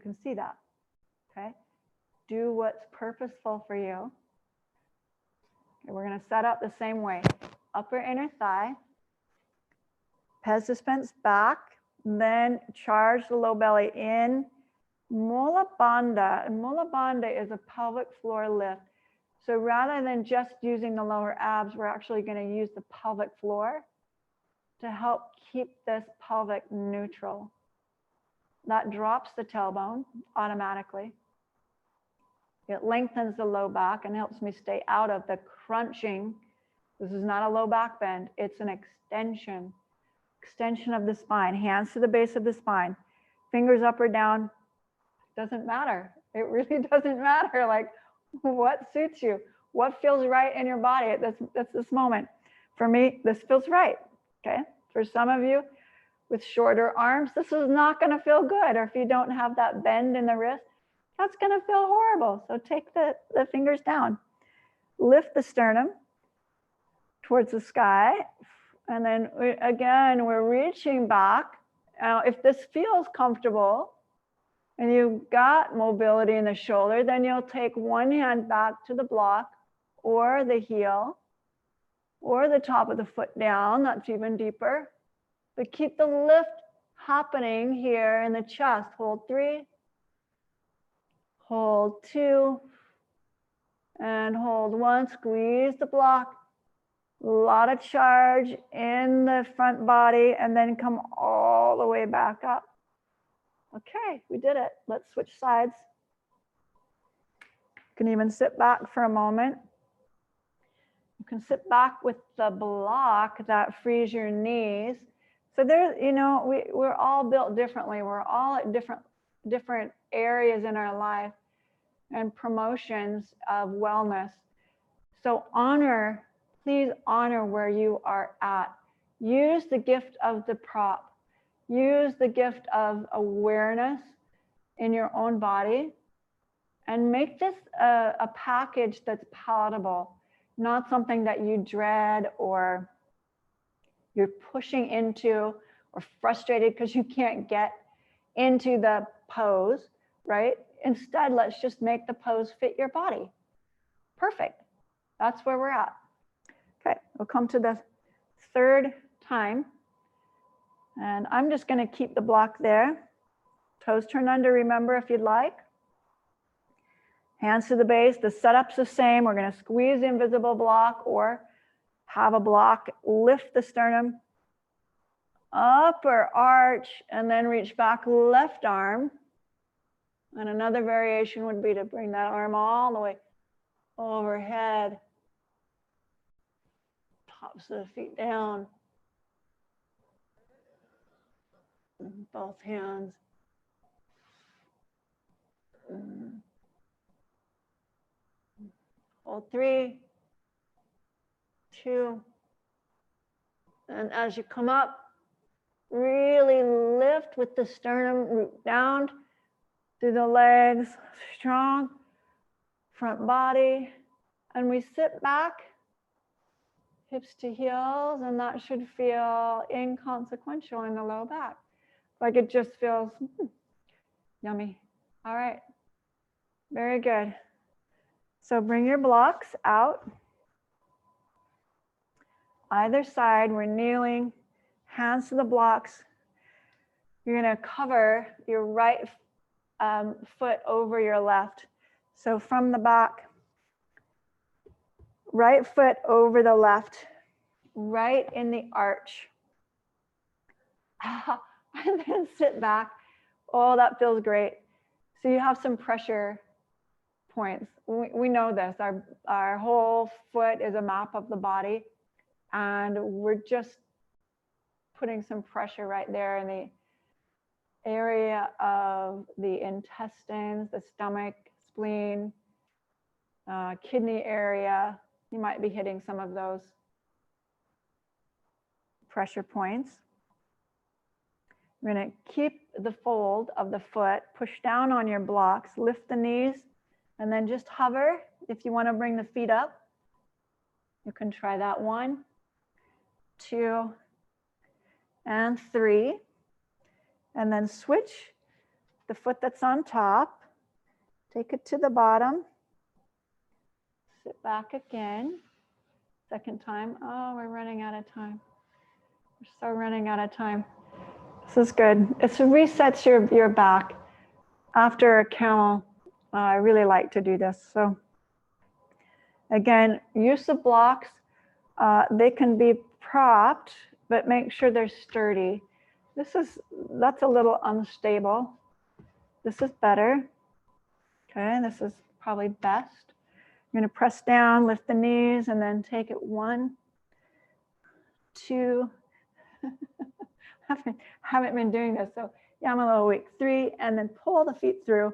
can see that, okay? Do what's purposeful for you. Okay, we're gonna set up the same way. Upper inner thigh, pes dispense back, then charge the low belly in. Mula Bandha. Mula Bandha is a pelvic floor lift. So rather than just using the lower abs, we're actually going to use the pelvic floor to help keep this pelvic neutral. That drops the tailbone automatically. It lengthens the low back and helps me stay out of the crunching. This is not a low back bend. It's an extension. Extension of the spine. Hands to the base of the spine. Fingers up or down. Doesn't matter. It really doesn't matter. Like, what suits you? What feels right in your body at this moment? For me, this feels right. Okay. For some of you with shorter arms, this is not going to feel good. Or if you don't have that bend in the wrist, that's going to feel horrible. So take the fingers down. Lift the sternum towards the sky. And then we're reaching back. Now, if this feels comfortable, and you've got mobility in the shoulder, then you'll take one hand back to the block or the heel or the top of the foot down. That's even deeper. But keep the lift happening here in the chest. Hold 3, hold 2, and hold 1. Squeeze the block. A lot of charge in the front body, and then come all the way back up. Okay, we did it. Let's switch sides. You can even sit back for a moment. You can sit back with the block that frees your knees. So there, we're all built differently. We're all at different areas in our life and promotions of wellness. So please honor where you are at. Use the gift of the prop. Use the gift of awareness in your own body and make this a package that's palatable, not something that you dread or you're pushing into or frustrated because you can't get into the pose, right? Instead, let's just make the pose fit your body. Perfect. That's where we're at. Okay, we'll come to the third time. And I'm just going to keep the block there. Toes turn under, remember, if you'd like. Hands to the base. The setup's the same. We're going to squeeze the invisible block or have a block. Lift the sternum, upper arch, and then reach back left arm. And another variation would be to bring that arm all the way overhead. Tops of the feet down. Both hands. Hold 3, 2. And as you come up, really lift with the sternum, root down through the legs, strong front body. And we sit back, hips to heels, and that should feel inconsequential in the low back. Like it just feels yummy. All right, very good. So bring your blocks out. Either side, we're kneeling, hands to the blocks. You're gonna cover your right foot over your left. So from the back, right foot over the left, right in the arch. And then sit back. Oh, that feels great. So you have some pressure points. We know this. Our whole foot is a map of the body. And we're just putting some pressure right there in the area of the intestines, the stomach, spleen, kidney area. You might be hitting some of those pressure points. We're going to keep the fold of the foot, push down on your blocks, lift the knees, and then just hover. If you want to bring the feet up, you can try that. 1, 2, and 3. And then switch the foot that's on top, take it to the bottom, sit back again. Second time. Oh, we're running out of time. We're so running out of time. This is good. It resets your back. After a camel, I really like to do this. So again, use of blocks. They can be propped, but make sure they're sturdy. That's a little unstable. This is better. Okay, this is probably best. You're going to press down, lift the knees, and then take it 1, 2. Haven't been doing this, so yeah, I'm a little weak. 3, and then pull the feet through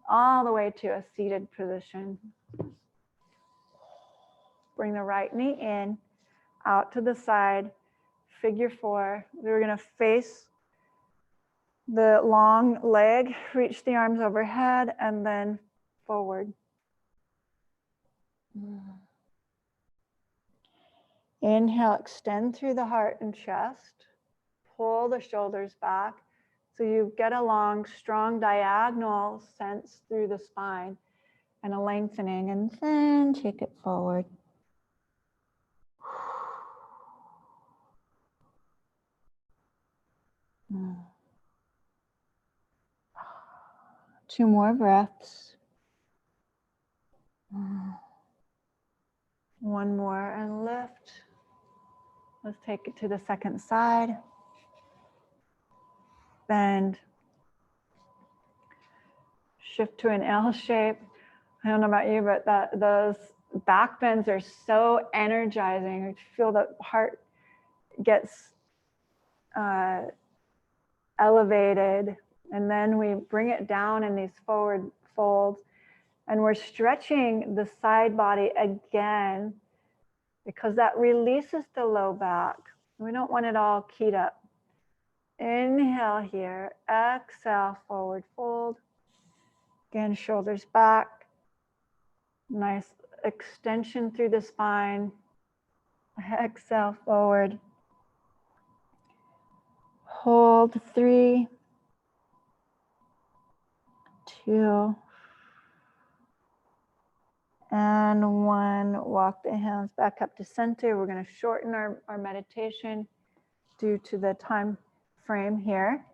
all the way to a seated position. Bring the right knee in, out to the side, figure 4. We're going to face the long leg, reach the arms overhead, and then forward. Inhale, extend through the heart and chest. Pull the shoulders back so you get a long, strong diagonal sense through the spine and a lengthening, and then take it forward. Two more breaths. One more and lift. Let's take it to the second side. Bend. Shift to an L shape. I don't know about you, but those back bends are so energizing. You feel the heart gets elevated, and then we bring it down in these forward folds, and we're stretching the side body again because that releases the low back. We don't want it all keyed up. Inhale here, exhale, forward fold. Again, shoulders back. Nice extension through the spine. Exhale, forward. Hold 3, 2, and 1. Walk the hands back up to center. We're going to shorten our meditation due to the time frame here.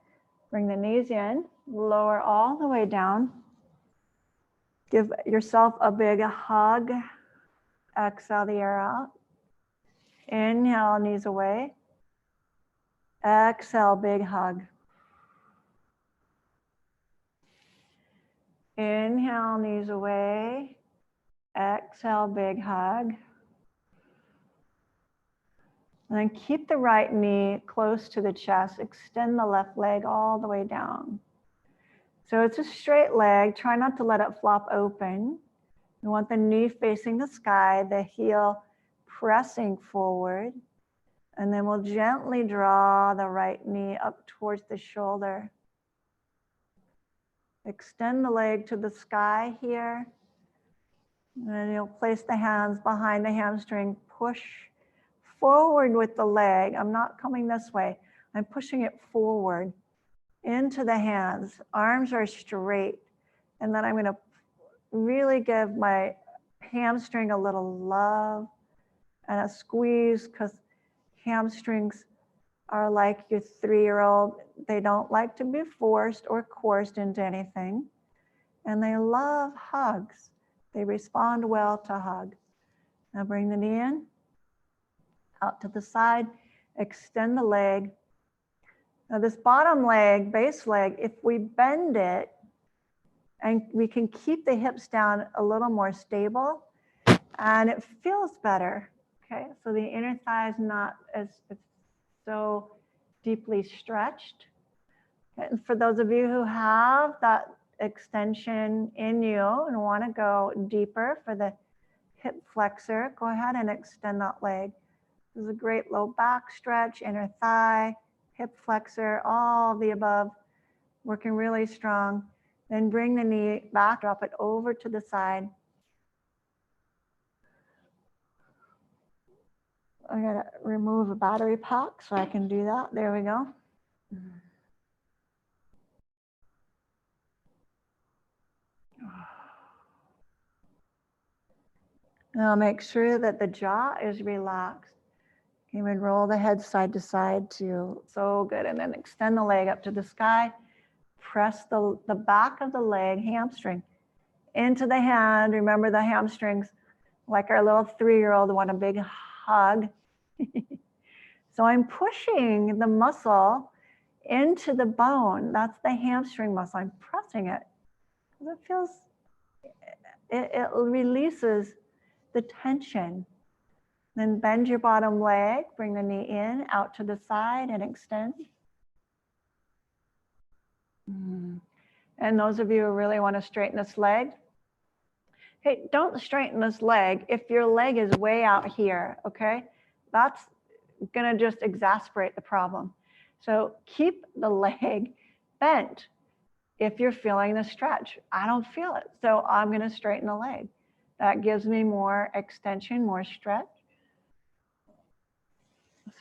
Bring the knees in, lower all the way down. Give yourself a big hug. Exhale the air out. Inhale, knees away. Exhale, big hug. Inhale, knees away. Exhale, big hug. And then keep the right knee close to the chest. Extend the left leg all the way down. So it's a straight leg. Try not to let it flop open. You want the knee facing the sky, the heel pressing forward. And then we'll gently draw the right knee up towards the shoulder. Extend the leg to the sky here. And then you'll place the hands behind the hamstring. Push forward with the leg. I'm not coming this way. I'm pushing it forward into the hands. Arms are straight. And then I'm going to really give my hamstring a little love and a squeeze, because hamstrings are like your 3-year-old. They don't like to be forced or coerced into anything. And they love hugs. They respond well to hug. Now bring the knee in, out to the side, extend the leg. Now this bottom leg, base leg, if we bend it, and we can keep the hips down a little more stable, and it feels better. Okay, so the inner thigh is not as so deeply stretched. And for those of you who have that extension in you and want to go deeper for the hip flexor, go ahead and extend that leg. This is a great low back stretch, inner thigh, hip flexor, all of the above, working really strong. Then bring the knee back, drop it over to the side. I gotta remove a battery pack so I can do that. There we go. Now make sure that the jaw is relaxed. Even roll the head side to side too. So good. And then extend the leg up to the sky. Press the back of the leg, hamstring, into the hand. Remember the hamstrings, like our little 3-year-old, want a big hug. So I'm pushing the muscle into the bone. That's the hamstring muscle. I'm pressing it. It feels, it releases the tension. Then bend your bottom leg, bring the knee in, out to the side and extend. And those of you who really want to straighten this leg, hey, don't straighten this leg if your leg is way out here, okay? That's gonna just exacerbate the problem. So keep the leg bent if you're feeling the stretch. I don't feel it, so I'm gonna straighten the leg. That gives me more extension, more stretch.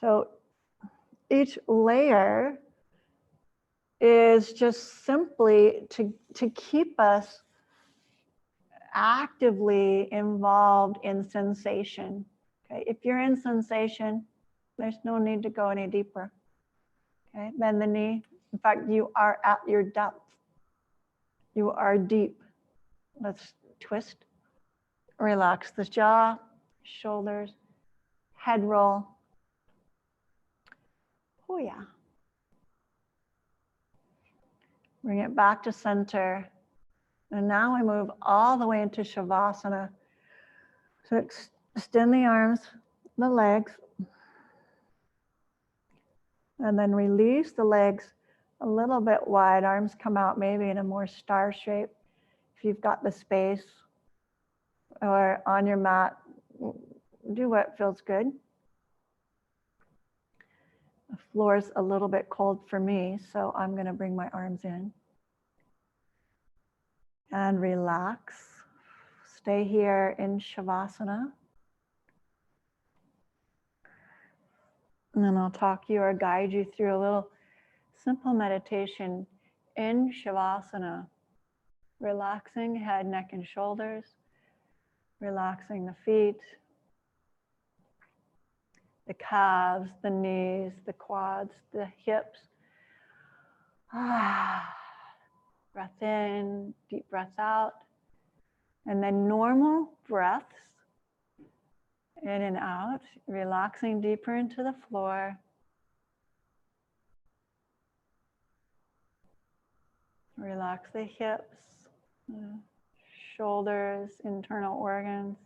So each layer is just simply to keep us actively involved in sensation. Okay, if you're in sensation, there's no need to go any deeper. Okay, bend the knee. In fact, you are at your depth. You are deep. Let's twist. Relax the jaw, shoulders, head roll. Oh yeah. Bring it back to center. And now we move all the way into Shavasana. So extend the arms, the legs, and then release the legs a little bit wide. Arms come out maybe in a more star shape if you've got the space, or on your mat. Do what feels good. The floor's a little bit cold for me, so I'm going to bring my arms in. And relax. Stay here in Shavasana. And then I'll talk you or guide you through a little simple meditation in Shavasana. Relaxing head, neck, and shoulders. Relaxing the feet, the calves, the knees, the quads, the hips. Breath in, deep breath out. And then normal breaths, in and out, relaxing deeper into the floor. Relax the hips, the shoulders, internal organs.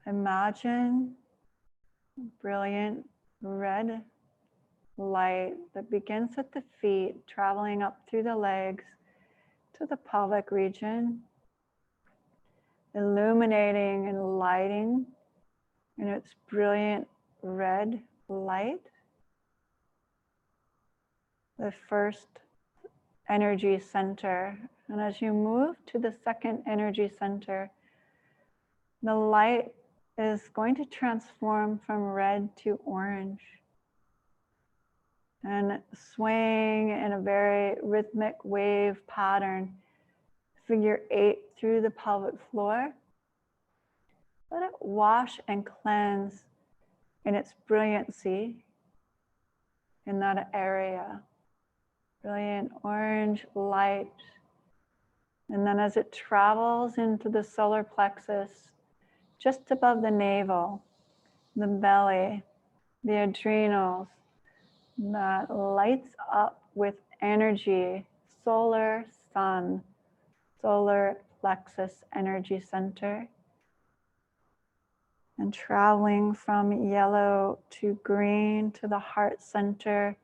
Imagine brilliant red light that begins at the feet, traveling up through the legs to the pelvic region, illuminating and lighting in its brilliant red light the first energy center. And as you move to the second energy center, the light is going to transform from red to orange and swaying in a very rhythmic wave pattern, figure 8 through the pelvic floor. Let it wash and cleanse in its brilliancy in that area. Brilliant orange light. And then as it travels into the solar plexus, just above the navel, the belly, the adrenals, that lights up with energy, solar sun, solar plexus energy center, and traveling from yellow to green to the heart center,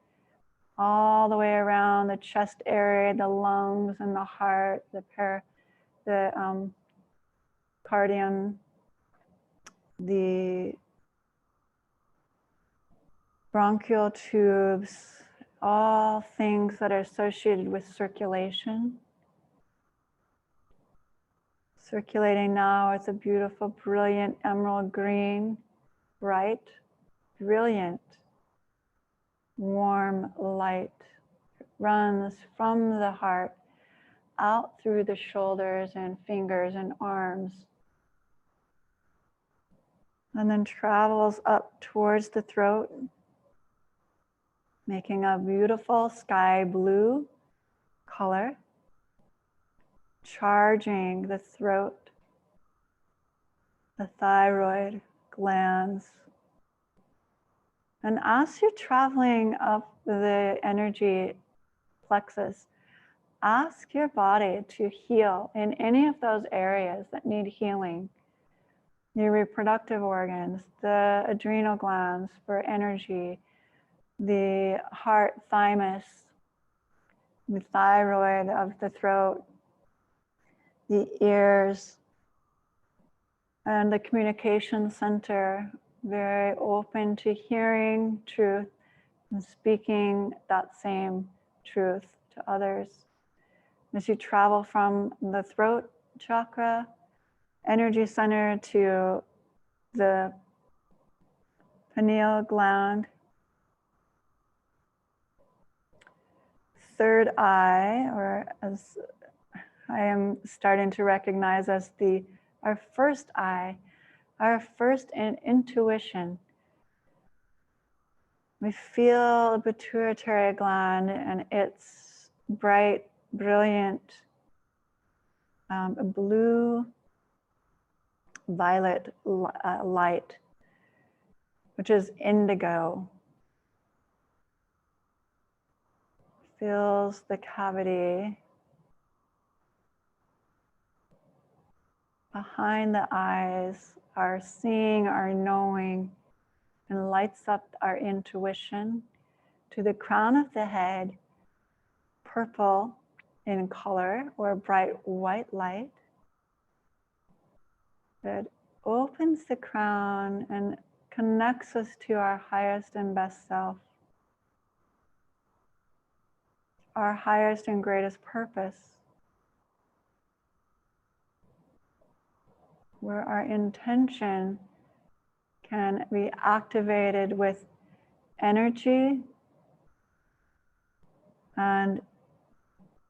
all the way around the chest area, the lungs and the heart, the cardium, the bronchial tubes, all things that are associated with circulation. Circulating now with a beautiful, brilliant emerald green, bright, brilliant, warm light. It runs from the heart out through the shoulders and fingers and arms, and then travels up towards the throat, making a beautiful sky blue color, charging the throat, the thyroid glands. And as you're traveling up the energy plexus, ask your body to heal in any of those areas that need healing. Your reproductive organs, the adrenal glands for energy, the heart, thymus, the thyroid of the throat, the ears, and the communication center, very open to hearing truth and speaking that same truth to others. As you travel from the throat chakra energy center to the pineal gland, third eye, or as I am starting to recognize as our first eye, our first intuition. We feel the pituitary gland and its bright, brilliant blue violet light, which is indigo. Fills the cavity behind the eyes, our seeing, our knowing, and lights up our intuition to the crown of the head, purple in color or bright white light that opens the crown and connects us to our highest and best self, our highest and greatest purpose, where our intention can be activated with energy and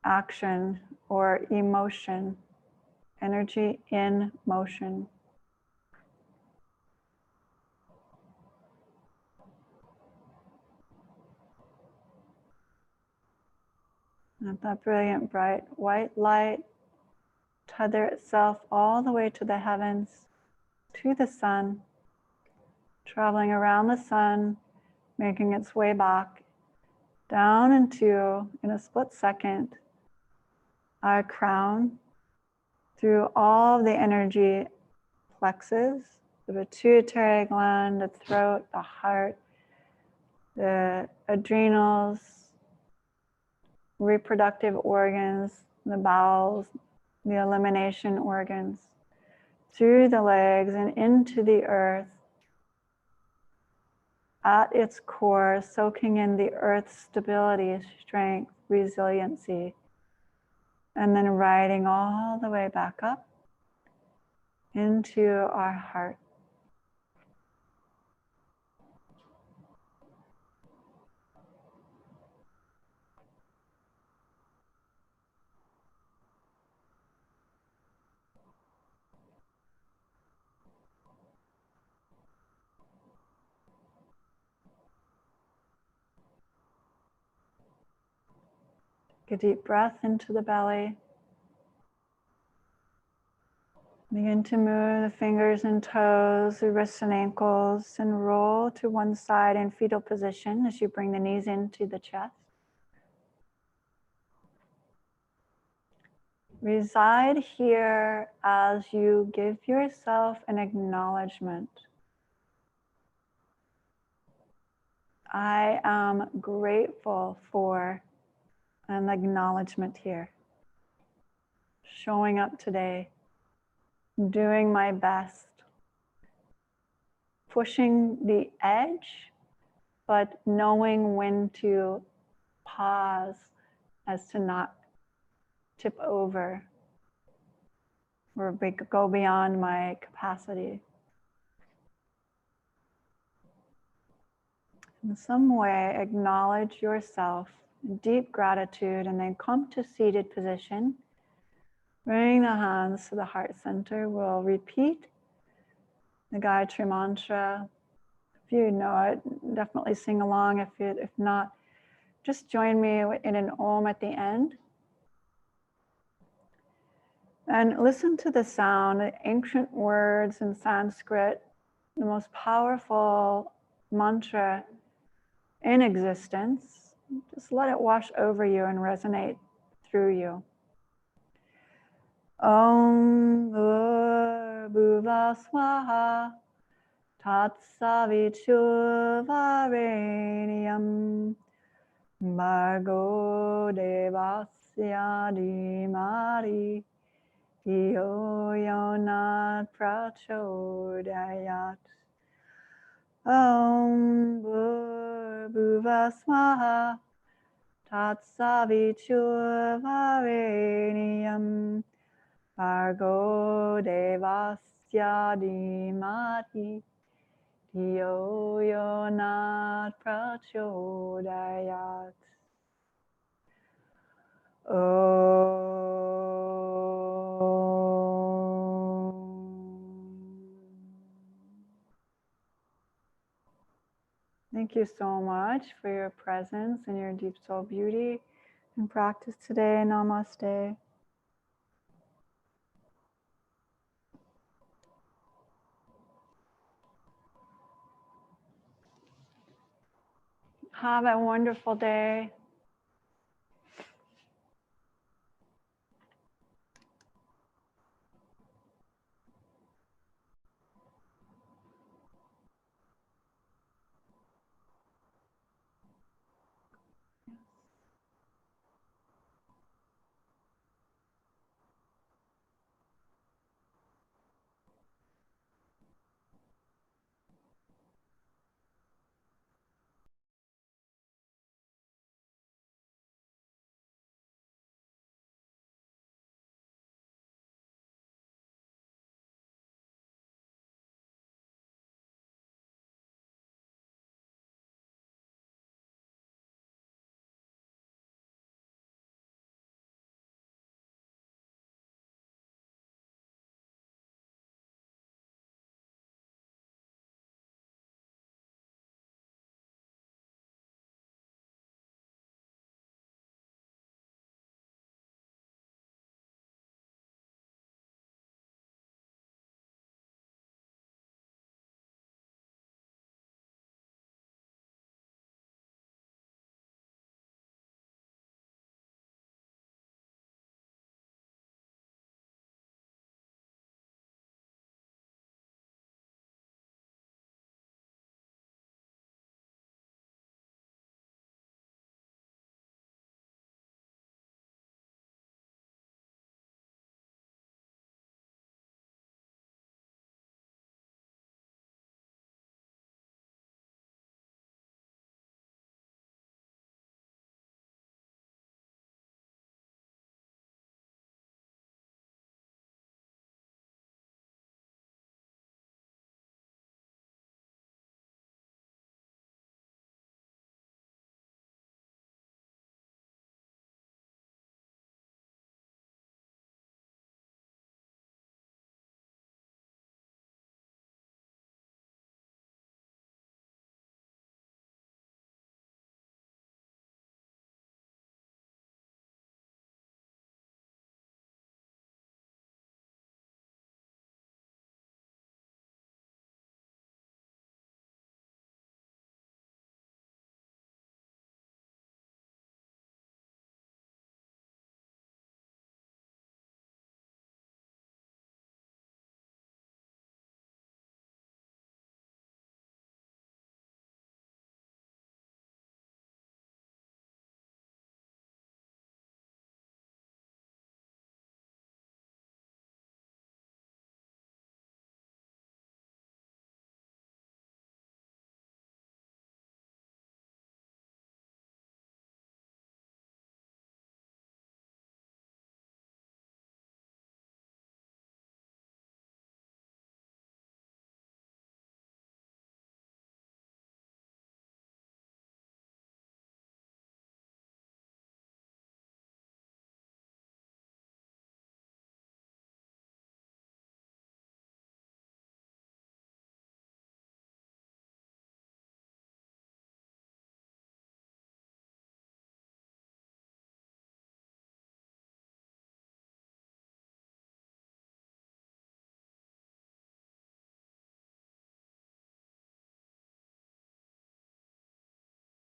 action or emotion, energy in motion. And that brilliant bright white light tether itself all the way to the heavens, to the sun, traveling around the sun, making its way back down into, in a split second, our crown, through all the energy plexus, the pituitary gland, the throat, the heart, the adrenals, reproductive organs, the bowels, the elimination organs, through the legs and into the earth, at its core, soaking in the earth's stability, strength, resiliency, and then riding all the way back up into our heart. Take a deep breath into the belly. Begin to move the fingers and toes, the wrists and ankles, and roll to one side in fetal position as you bring the knees into the chest. Reside here as you give yourself an acknowledgement. I am grateful for an acknowledgement here. Showing up today, doing my best, pushing the edge, but knowing when to pause as to not tip over or go beyond my capacity. In some way, acknowledge yourself, deep gratitude, and then come to seated position. Bring the hands to the heart center. We'll repeat the Gayatri mantra. If you know it, definitely sing along. If not, just join me in an Om at the end. And listen to the sound, the ancient words in Sanskrit, the most powerful mantra in existence. Just let it wash over you and resonate through you. Om Bhuva Swaha Tatsaviturvarenyam Bhargo Devasya Dhimari Yo Yonat Prachodayat. Om Bhuva Swaha Tatsaviturvarenyam Bhargo Devasya Dhimari Yo Yonat Prachodayat. Thank you so much for your presence and your deep soul beauty and practice today. Namaste. Have a wonderful day.